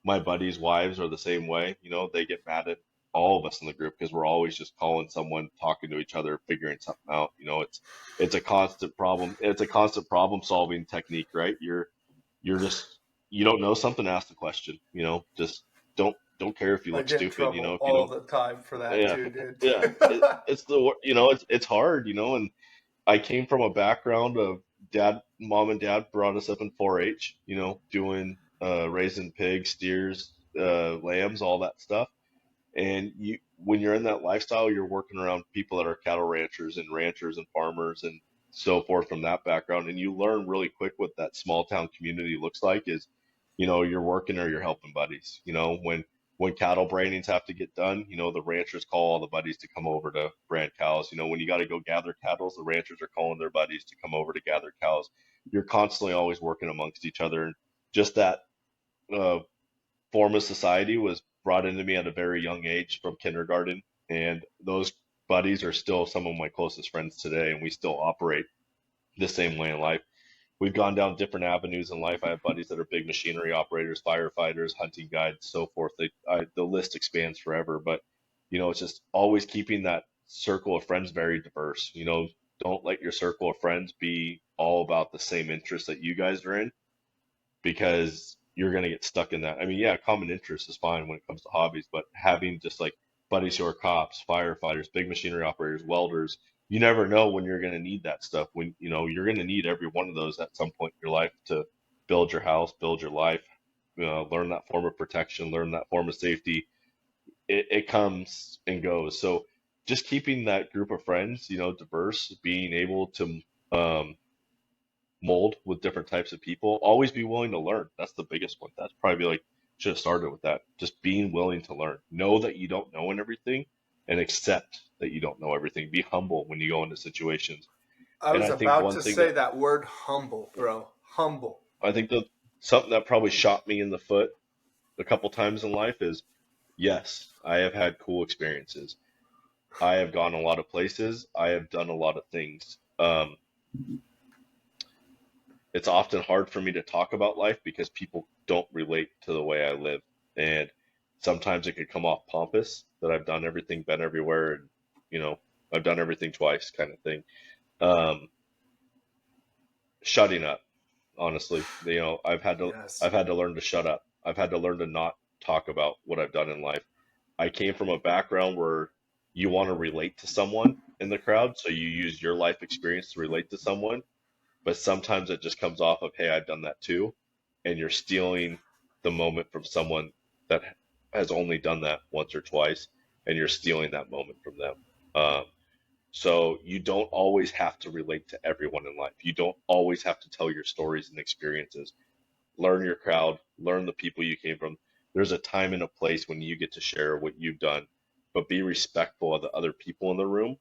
My buddies' wives are the same way. They get mad at all of us in the group because we're always just calling someone, talking to each other, figuring something out. It's a constant problem. It's a constant problem solving technique, right? You're just you don't know something, ask the question. Just don't care if you I look get in stupid. trouble If you all don't, the time for that yeah, too, dude. yeah. It's it's hard, and I came from a background of mom and dad brought us up in 4-H, doing raising pigs, steers, lambs, all that stuff. And when you're in that lifestyle, you're working around people that are cattle ranchers and farmers and so forth from that background. And you learn really quick what that small town community looks like is, you're working or you're helping buddies. When cattle brandings have to get done, the ranchers call all the buddies to come over to brand cows. When you got to go gather cattle, the ranchers are calling their buddies to come over to gather cows. You're constantly always working amongst each other. And just that uh, form of society was brought into me at a very young age from kindergarten. And those buddies are still some of my closest friends today, and we still operate the same way in life. We've gone down different avenues in life. I have buddies that are big machinery operators, firefighters, hunting guides, so forth. The list expands forever, but it's just always keeping that circle of friends very diverse. Don't let your circle of friends be all about the same interests that you guys are in because you're going to get stuck in that. I mean, yeah, common interest is fine when it comes to hobbies, but having just like buddies who are cops, firefighters, big machinery operators, welders, you never know when you're going to need that stuff. When, you're going to need every one of those at some point in your life to build your house, build your life, learn that form of protection, learn that form of safety. It comes and goes. So just keeping that group of friends, diverse, being able to um, mold with different types of people. Always be willing to learn. That's the biggest one. That's probably like should have started with that. Just being willing to learn. Know that you don't know everything and accept that you don't know everything. Be humble when you go into situations. I And was I think about one to thing say that that word humble, bro. Humble. I think that something that probably shot me in the foot a couple times in life is yes, I have had cool experiences. I have gone a lot of places. I have done a lot of things. It's often hard for me to talk about life because people don't relate to the way I live. And sometimes it can come off pompous that I've done everything, been everywhere, and, you know, I've done everything twice kind of thing. Um, Shutting up, honestly. I've Yes. had to learn to shut up. I've had to learn to not talk about what I've done in life. I came from a background where you want to relate to someone in the crowd, so you use your life experience to relate to someone, but sometimes it just comes off of, hey, I've done that too, and you're stealing the moment from someone that has only done that once or twice, and you're stealing that moment from them. Um, so you don't always have to relate to everyone in life. You don't always have to tell your stories and experiences. Learn your crowd, learn the people you came from. There's a time and a place when you get to share what you've done, but be respectful of the other people in the room,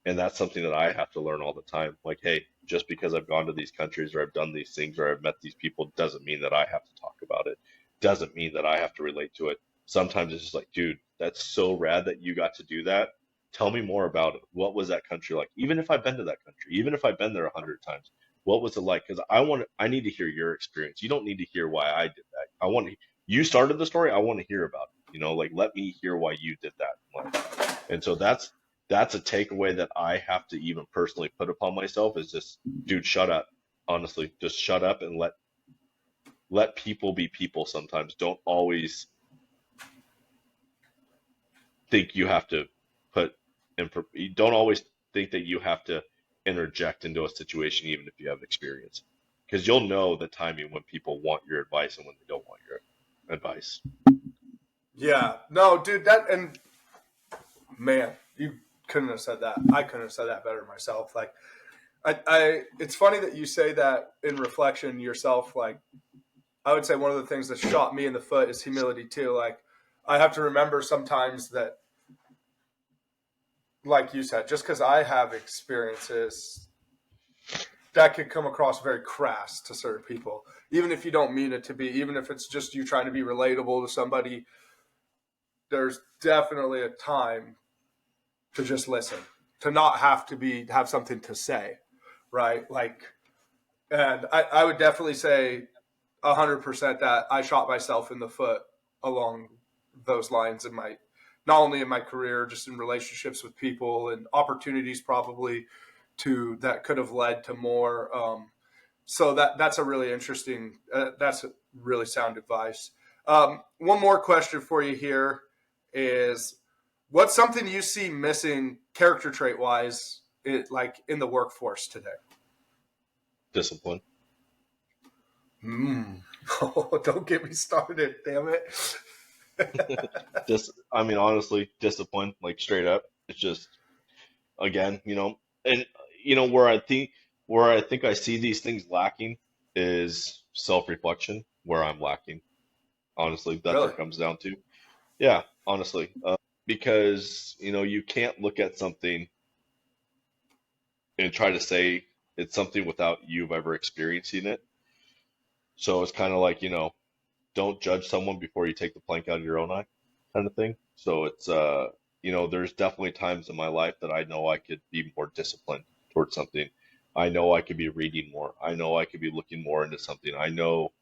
and that's something that I have to learn all the time. Like, hey, just because I've gone to these countries or I've done these things or I've met these people doesn't mean that I have to talk about it. Doesn't mean that I have to relate to it. Sometimes it's just like, dude, that's so rad that you got to do that. Tell me more about it. What was that country like? Even if I've been to that country, even if I've been there 100 times, what was it like? Because I need to hear your experience. You don't need to hear why I did that. You started the story. I want to hear about it. Like let me hear why you did that in life. And so that's a takeaway that I have to even personally put upon myself is just, dude, shut up. Honestly, just shut up and let people be people sometimes. Don't always think you have to put you don't always think that you have to interject into a situation even if you have experience. Because you'll know the timing when people want your advice and when they don't want your advice. Yeah. No, dude, and man, you couldn't have said that. I couldn't have said that better myself. Like, it's funny that you say that in reflection yourself. Like, I would say one of the things that shot me in the foot is humility too. Like, I have to remember sometimes that, like you said, just because I have experiences that could come across very crass to certain people, even if you don't mean it to be, even if it's just you trying to be relatable to somebody. There's definitely a time to just listen, to not have to have something to say, right? Like, and I would definitely say 100% that I shot myself in the foot along those lines in my, not only in my career, just in relationships with people and opportunities probably to that could have led to more. So that's a really interesting, that's a really sound advice. One more question for you here is, what's something you see missing character trait wise, like in the workforce today? Discipline. Mm. Oh, don't get me started, damn it. I mean, honestly, discipline, like straight up. It's just, again, and where I think I see these things lacking is self-reflection, where I'm lacking. Honestly, that's what Really? it comes down to. Yeah, honestly, because you can't look at something and try to say it's something without you've ever experiencing it. So it's kind of like, don't judge someone before you take the plank out of your own eye, kind of thing. So it's there's definitely times in my life that I know I could be more disciplined towards something. I know I could be reading more. I know I could be looking more into something. I know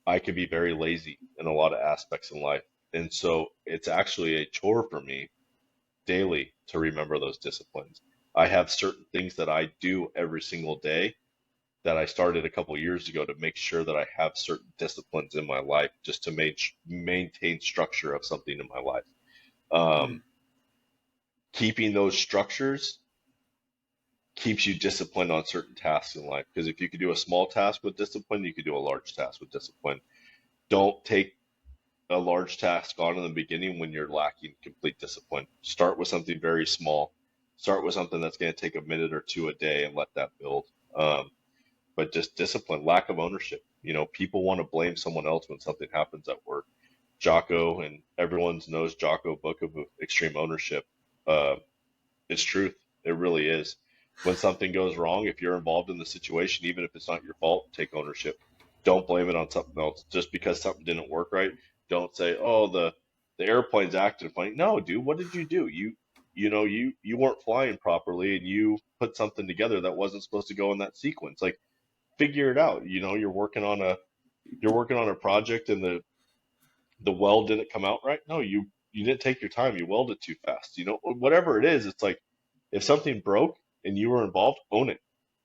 I could be very lazy in a lot of aspects in life. And so it's actually a chore for me daily to remember those disciplines. I have certain things that I do every single day that I started a couple years ago to make sure that I have certain disciplines in my life just to maintain structure of something in my life. Mm. Um, Keeping those structures keeps you disciplined on certain tasks in life. Because if you could do a small task with discipline, you could do a large task with discipline. Don't take a large task on in the beginning when you're lacking complete discipline. Start with something very small. Start with something that's going to take a minute or two a day and let that build. But just discipline, lack of ownership. People want to blame someone else when something happens at work. Jocko and everyone knows Jocko book of extreme ownership. Uh, it's truth. It really is. When something goes wrong, if you're involved in the situation, even if it's not your fault, take ownership. Don't blame it on something else. Just because something didn't work right, don't say, "Oh, the airplane's acting funny." No, dude, what did you do? You weren't flying properly, and you put something together that wasn't supposed to go in that sequence. Like, figure it out. You're working on a project, and the weld didn't come out right. No, you didn't take your time. You welded too fast. Whatever it is, it's like if something broke and you were involved, own it.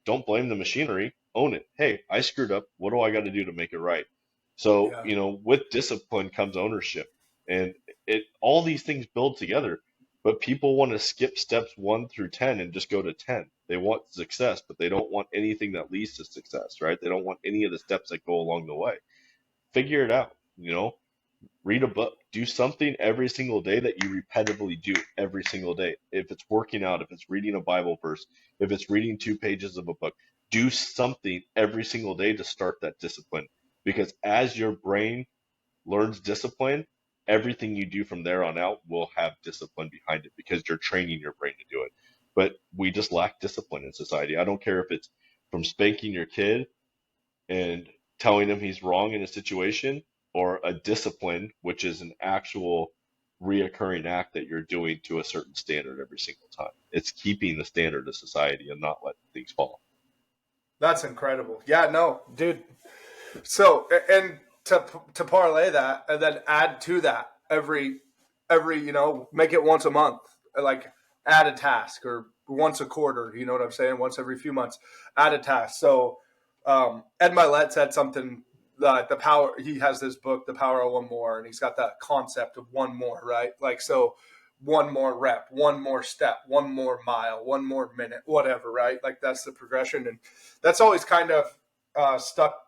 Don't blame the machinery. Own it. Hey, I screwed up. What do I got to do to make it right? So, Yeah. with discipline comes ownership, and it all these things build together. But people want to skip steps 1 through 10 and just go to 10. They want success, but they don't want anything that leads to success, right? They don't want any of the steps that go along the way. Figure it out. Read a book, do something every single day that you repetitively do every single day. If it's working out, if it's reading a Bible verse, if it's reading 2 pages of a book, do something every single day to start that discipline. Because as your brain learns discipline, everything you do from there on out will have discipline behind it because you're training your brain to do it. But we just lack discipline in society. I don't care if it's from spanking your kid and telling him he's wrong in a situation, or a discipline, which is an actual reoccurring act that you're doing to a certain standard every single time. It's keeping the standard of society and not letting things fall. That's incredible. Yeah, no, dude. So, and to parlay that, and then add to that every make it once a month, like add a task, or once a quarter. You know what I'm saying? Once every few months, add a task. So, Ed Milet said something. The power. He has this book, The Power of One More, and he's got that concept of one more, right? Like, so, one more rep, one more step, one more mile, one more minute, whatever, right? Like, that's the progression, and that's always kind of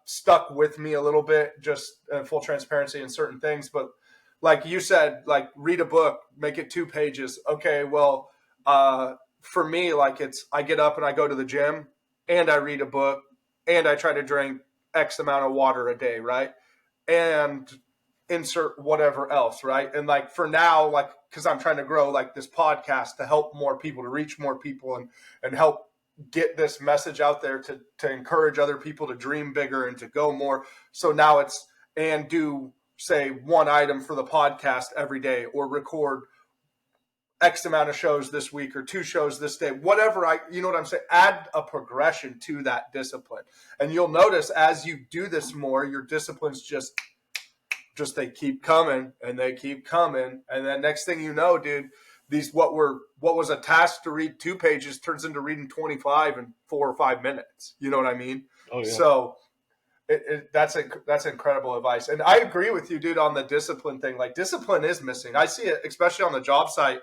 stuck with me a little bit, just full transparency in certain things. But like you said, like read a book, make it 2 pages. Okay, well, for me, like I get up and I go to the gym and I read a book and I try to drink X amount of water a day, right? And insert whatever else, right? And like for now, like because I'm trying to grow like this podcast to help more people, to reach more people, and help get this message out there to encourage other people to dream bigger and to go more. So now it's and do say one item for the podcast every day or record X amount of shows this week or 2 shows this day, whatever you know what I'm saying? Add a progression to that discipline. And you'll notice as you do this more, your disciplines just they keep coming and they keep coming. And then next thing you know, dude, these what was a task to read 2 pages turns into reading 25 in 4 or 5 minutes. You know what I mean? Oh yeah. So that's incredible advice. And I agree with you, dude, on the discipline thing. Like discipline is missing. I see it, especially on the job site.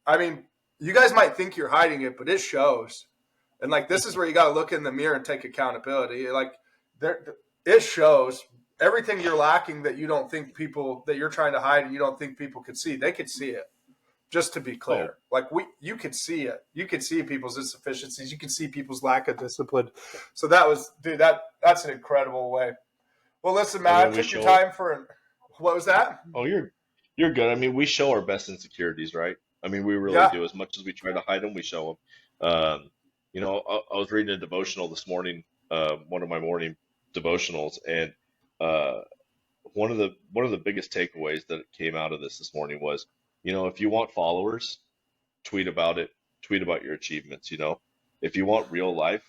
I mean, you guys might think you're hiding it, but it shows. And like, this is where you got to look in the mirror and take accountability. Like it shows everything you're lacking that you don't think people that you're trying to hide and you don't think people could see. They could see it. Just to be clear, like you could see it. You could see people's insufficiencies. You could see people's lack of discipline. So that was, dude, that's an incredible way. Well, listen, man, I took your time for what was that? Oh, you're good. I mean, we show our best insecurities, right? I mean, we really Yeah. do. As much as we try to hide them, we show them. I was reading a devotional this morning, one of my morning devotionals, and uh, one of the biggest takeaways that came out of this morning was, if you want followers, tweet about it, tweet about your achievements. If you want real life,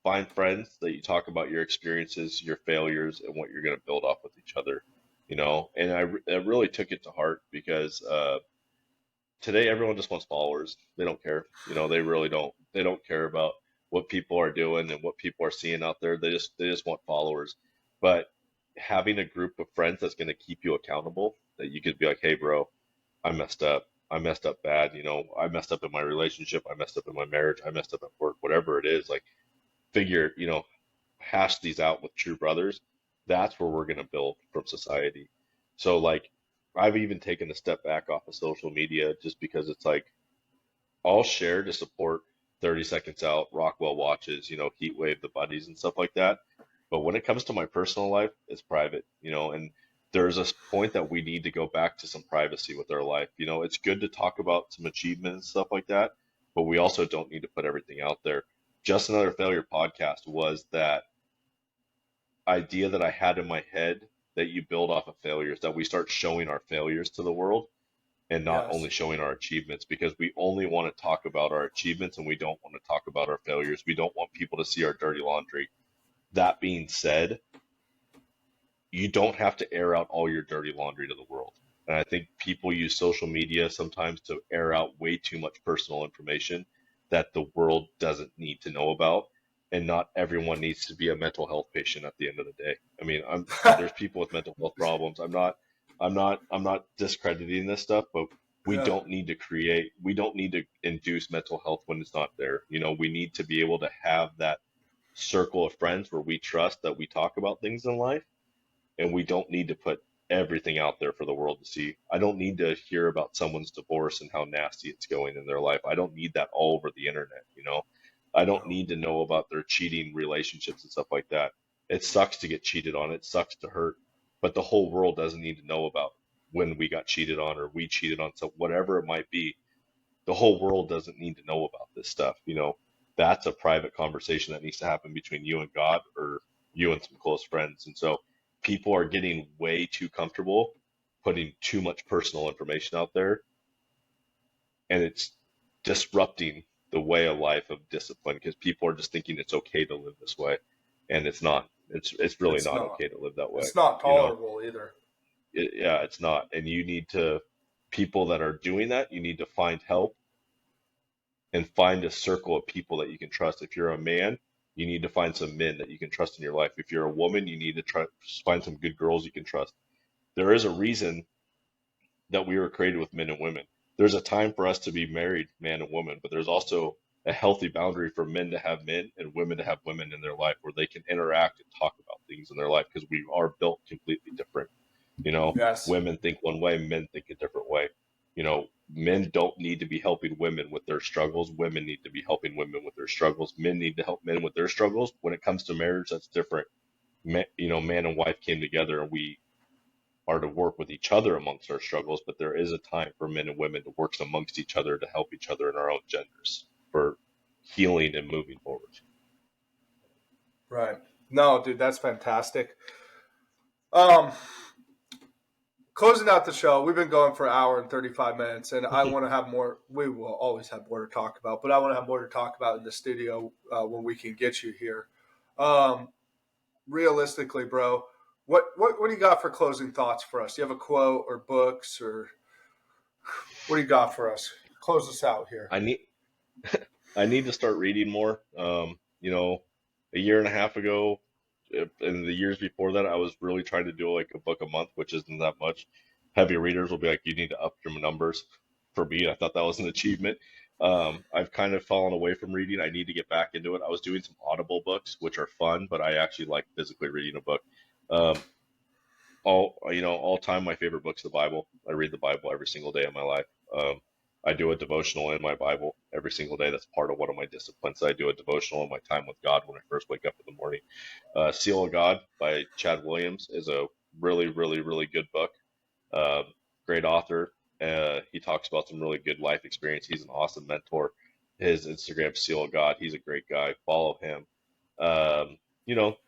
find friends that you talk about your experiences, your failures, and what you're going to build off with each other. And I really took it to heart because today everyone just wants followers. They don't care. They really don't. They don't care about what people are doing and what people are seeing out there. They just want followers. But having a group of friends that's going to keep you accountable, that you could be like, hey, bro, I messed up. I messed up bad. I messed up in my relationship. I messed up in my marriage. I messed up at work, whatever it is. Like, figure, hash these out with true brothers. That's where we're going to build from society. So, like, I've even taken a step back off of social media just because it's like, I'll share to support 30 Seconds Out, Rockwell watches, Heat Wave, the buddies, and stuff like that. But when it comes to my personal life, it's private, and there's a point that we need to go back to some privacy with our life. It's good to talk about some achievements and stuff like that, but we also don't need to put everything out there. Just Another Failure podcast was that idea that I had in my head that you build off of failures, that we start showing our failures to the world and not only Yes. showing our achievements, because we only want to talk about our achievements and we don't want to talk about our failures. We don't want people to see our dirty laundry. That being said, you don't have to air out all your dirty laundry to the world. And I think people use social media sometimes to air out way too much personal information that the world doesn't need to know about. And not everyone needs to be a mental health patient at the end of the day. I mean, there's people with mental health problems. I'm not discrediting this stuff, but Yeah. we don't need to induce mental health when it's not there. We need to be able to have that circle of friends where we trust that we talk about things in life, and we don't need to put everything out there for the world to see. I don't need to hear about someone's divorce and how nasty it's going in their life. I don't need that all over the internet. I don't No. need to know about their cheating relationships and stuff like that. It sucks to get cheated on. It sucks to hurt, but the whole world doesn't need to know about when we got cheated on or we cheated on, so whatever it might be. The whole world doesn't need to know about this stuff. That's a private conversation that needs to happen between you and God, or you and some close friends. And so people are getting way too comfortable putting too much personal information out there, and it's disrupting the way of life of discipline, because people are just thinking it's okay to live this way, and it's not. It's really It's not not. okay to live that way. It's not You know, tolerable either. yeah, it's not. And you need to, people that are doing that, you need to find help and find a circle of people that you can trust. If you're a man, you need to find some men that you can trust in your life. If you're a woman, you need to try find some good girls you can trust. There is a reason that we were created with men and women. There's a time for us to be married, man and woman, but there's also a healthy boundary for men to have men and women to have women in their life, where they can interact and talk about things in their life, because we are built completely different. You know, Yes. women think one way, men think a different way. You know, men don't need to be helping women with their struggles. Women need to be helping women with their struggles. Men need to help men with their struggles. When it comes to marriage, that's different. You know, man and wife came together and we are to work with each other amongst our struggles, but there is a time for men and women to work amongst each other to help each other in our own genders for healing and moving forward. Right. No, dude, that's fantastic. Um, Closing out the show, we've been going for an hour and 35 minutes, and I want to have more. We will always have more to talk about, but I want to have more to talk about in the studio when we can get you here. Um, Realistically, bro, what do you got for closing thoughts for us? Do you have a quote or books, or what do you got for us? Close us out here. I need I need to start reading more. You know, a year and a half ago, and the years before that, I was really trying to do like a book a month, which isn't that much. Heavy readers will be like, you need to up your numbers. For me, I thought that was an achievement. I've kind of fallen away from reading. I need to get back into it. I was doing some Audible books, which are fun, but I actually like physically reading a book. Um, all time my favorite book's the Bible. I read the Bible every single day of my life. I do a devotional in my Bible every single day. That's part of one of my disciplines. I do a devotional in my time with God when I first wake up in the morning. Seal of God by Chad Williams is a really, really, really good book. Uh, Great author. He talks about some really good life experience. He's an awesome mentor. His Instagram, Seal of God. He's a great guy. Follow him.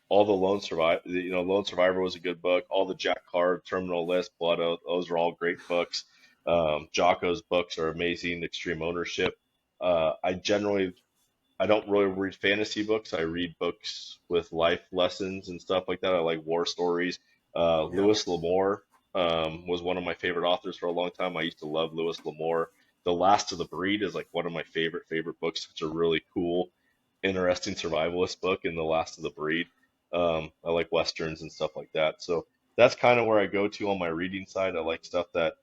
All the Lone Survivor. Lone Survivor was a good book. All the Jack Card, Terminal List, Blood Oath. Those are all great books. Jocko's books are amazing. Extreme Ownership. I don't really read fantasy books. I read books with life lessons and stuff like that. I like war stories. Yeah. Lewis L'Amour was one of my favorite authors for a long time. I used to love Lewis L'Amour. The Last of the Breed is like one of my favorite books. It's a really cool, interesting survivalist book in The Last of the Breed. I like westerns and stuff like that. So that's kind of where I go to on my reading side. I like stuff that,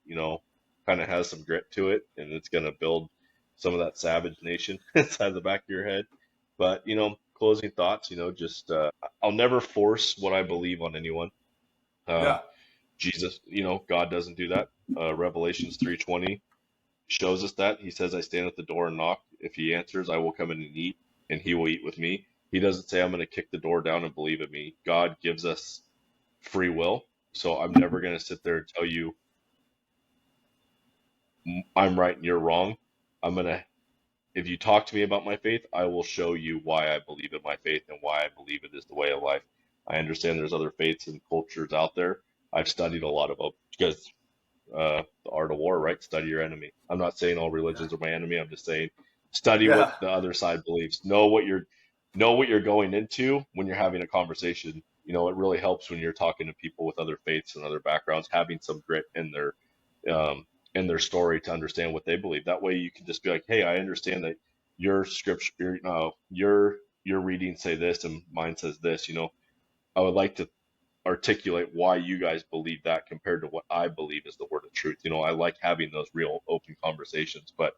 kind of has some grit to it and it's going to build some of that savage nation inside the back of your head. But, closing thoughts, just I'll never force what I believe on anyone. Um, Yeah. Jesus, God doesn't do that. Revelations 3:20 shows us that. He says, I stand at the door and knock. If he answers, I will come in and eat, and he will eat with me. He doesn't say, I'm going to kick the door down and believe in me. God gives us free will. So I'm never going to sit there and tell you I'm right and you're wrong. I'm going to If you talk to me about my faith, I will show you why I believe in my faith and why I believe it is the way of life. I understand there's other faiths and cultures out there. I've studied a lot of them because the art of war, right? Study your enemy. I'm not saying all Yeah. religions are my enemy. I'm just saying study what Yeah. the other side believes. Know what you're going into when you're having a conversation. It really helps when you're talking to people with other faiths and other backgrounds, having some grit um, in their story to understand what they believe. That way, you can just be like, "Hey, I understand that your scripture, your readings say this and mine says this. I would like to articulate why you guys believe that compared to what I believe is the word of truth. I like having those real open conversations. But,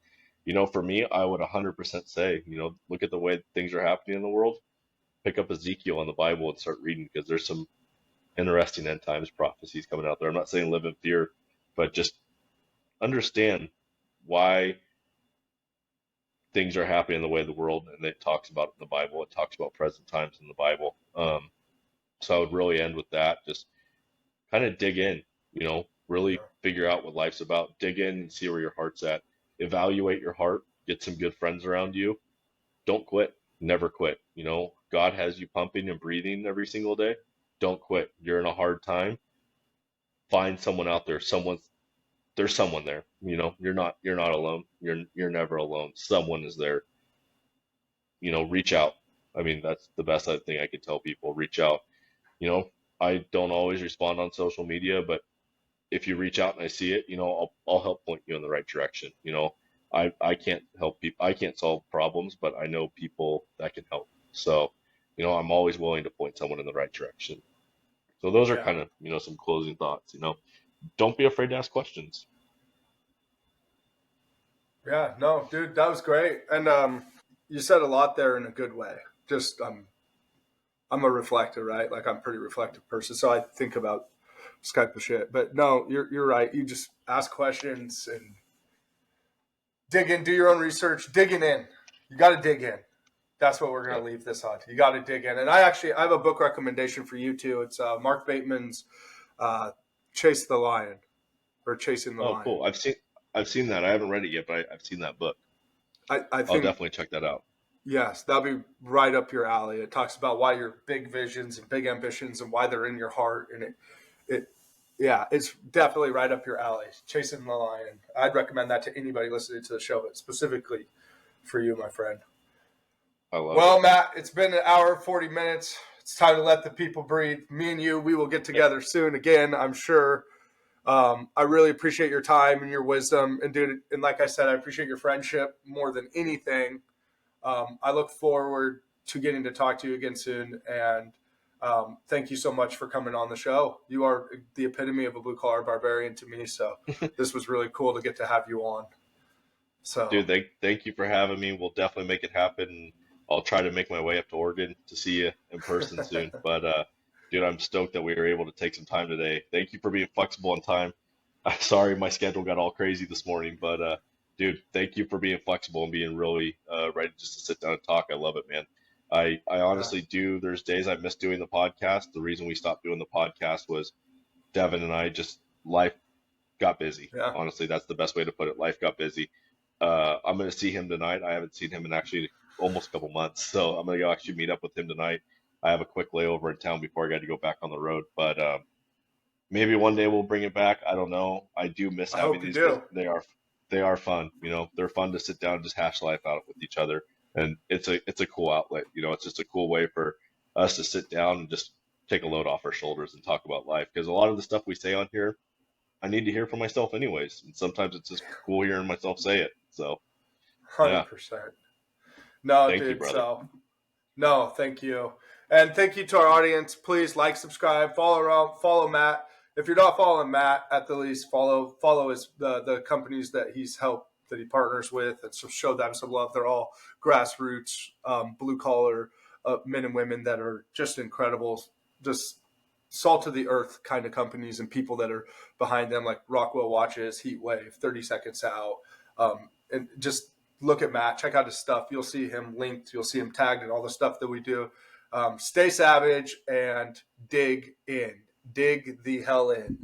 for me, I would 100% say, look at the way things are happening in the world, pick up Ezekiel in the Bible and start reading because there's some interesting end times prophecies coming out there. I'm not saying live in fear, but just understand why things are happening in the way of the world. And it talks about it in the Bible. It talks about present times in the Bible. So I would really end with that. Just kind of dig in, really Yeah. figure out what life's about. Dig in and see where your heart's at. Evaluate your heart. Get some good friends around you. Don't quit. Never quit. God has you pumping and breathing every single day. Don't quit. You're in a hard time. Find someone out there. There's someone there. You're not alone. You're never alone. Someone is there. Reach out. I mean, that's the best thing I could tell people. Reach out. You know, I don't always respond on social media, but if you reach out and I see it, I'll help point you in the right direction. I can't help people. I can't solve problems, but I know people that can help. So, I'm always willing to point someone in the right direction. So those are Yeah. kind of, some closing thoughts. Don't be afraid to ask questions. Yeah. No, dude, that was great. And you said a lot there in a good way. Just I'm a reflector, right? Like I'm a pretty reflective person, so I think about Skype the shit. But no, you're right. You just ask questions and dig in, do your own research, digging in. You got to dig in. That's what we're going Yep. to leave this on. You got to dig in. And I have a book recommendation for you too. It's Mark Bateman's Chase the Lion or Chasing the Oh, Lion. cool. I've seen that. I haven't read it yet, but I've seen that book. I I'll think, definitely check that out. yes, that'll be right up your alley. It talks about why your big visions and big ambitions and why they're in your heart. And yeah, it's definitely right up your alley. Chasing the Lion. I'd recommend that to anybody listening to the show, but specifically for you, my friend. I love Well, it. Matt, it's been an hour, 40 minutes. It's time to let the people breathe. Me and you, we will get together soon again, I'm sure. I really appreciate your time and your wisdom. And, dude, and like I said, I appreciate your friendship more than anything. I look forward to getting to talk to you again soon. And thank you so much for coming on the show. You are the epitome of a blue-collar barbarian to me. So this was really cool to get to have you on. So, Dude, thank you for having me. We'll definitely make it happen. I'll try to make my way up to Oregon to see you in person soon. But dude, I'm stoked that we were able to take some time today. Thank you for being flexible on time. I'm sorry my schedule got all crazy this morning, but dude, thank you for being flexible and being really ready just to sit down and talk. I love it, man. I yeah, honestly do. There's days I miss doing the podcast. The reason we stopped doing the podcast was Devin and I just life got busy. yeah. Honestly, that's the best way to put it. Life got busy. I'm going to see him tonight. I haven't seen him in actually almost a couple months, so I'm going to go actually meet up with him tonight. I have a quick layover in town before I got to go back on the road, but maybe one day we'll bring it back. I don't know. I do miss I having hope you these because do. they are fun. They're fun to sit down and just hash life out with each other, and it's a cool outlet. It's just a cool way for us to sit down and just take a load off our shoulders and talk about life. Because a lot of the stuff we say on here I need to hear from myself anyways. And sometimes it's just cool hearing myself say it. So, yeah, 100%. No, thank you, dude. brother. So, no, thank you. And thank you to our audience. Please like, subscribe, follow Matt. If you're not following Matt, at the least follow his the companies that he's helped, that he partners with, and so show them some love. They're all grassroots, blue collar men and women that are just incredible, just salt of the earth kind of companies and people that are behind them, like Rockwell Watches, Heat Wave, 30 Seconds Out, and just look at Matt, check out his stuff. You'll see him linked, you'll see him tagged in all the stuff that we do. Stay savage and dig in. Dig the hell in.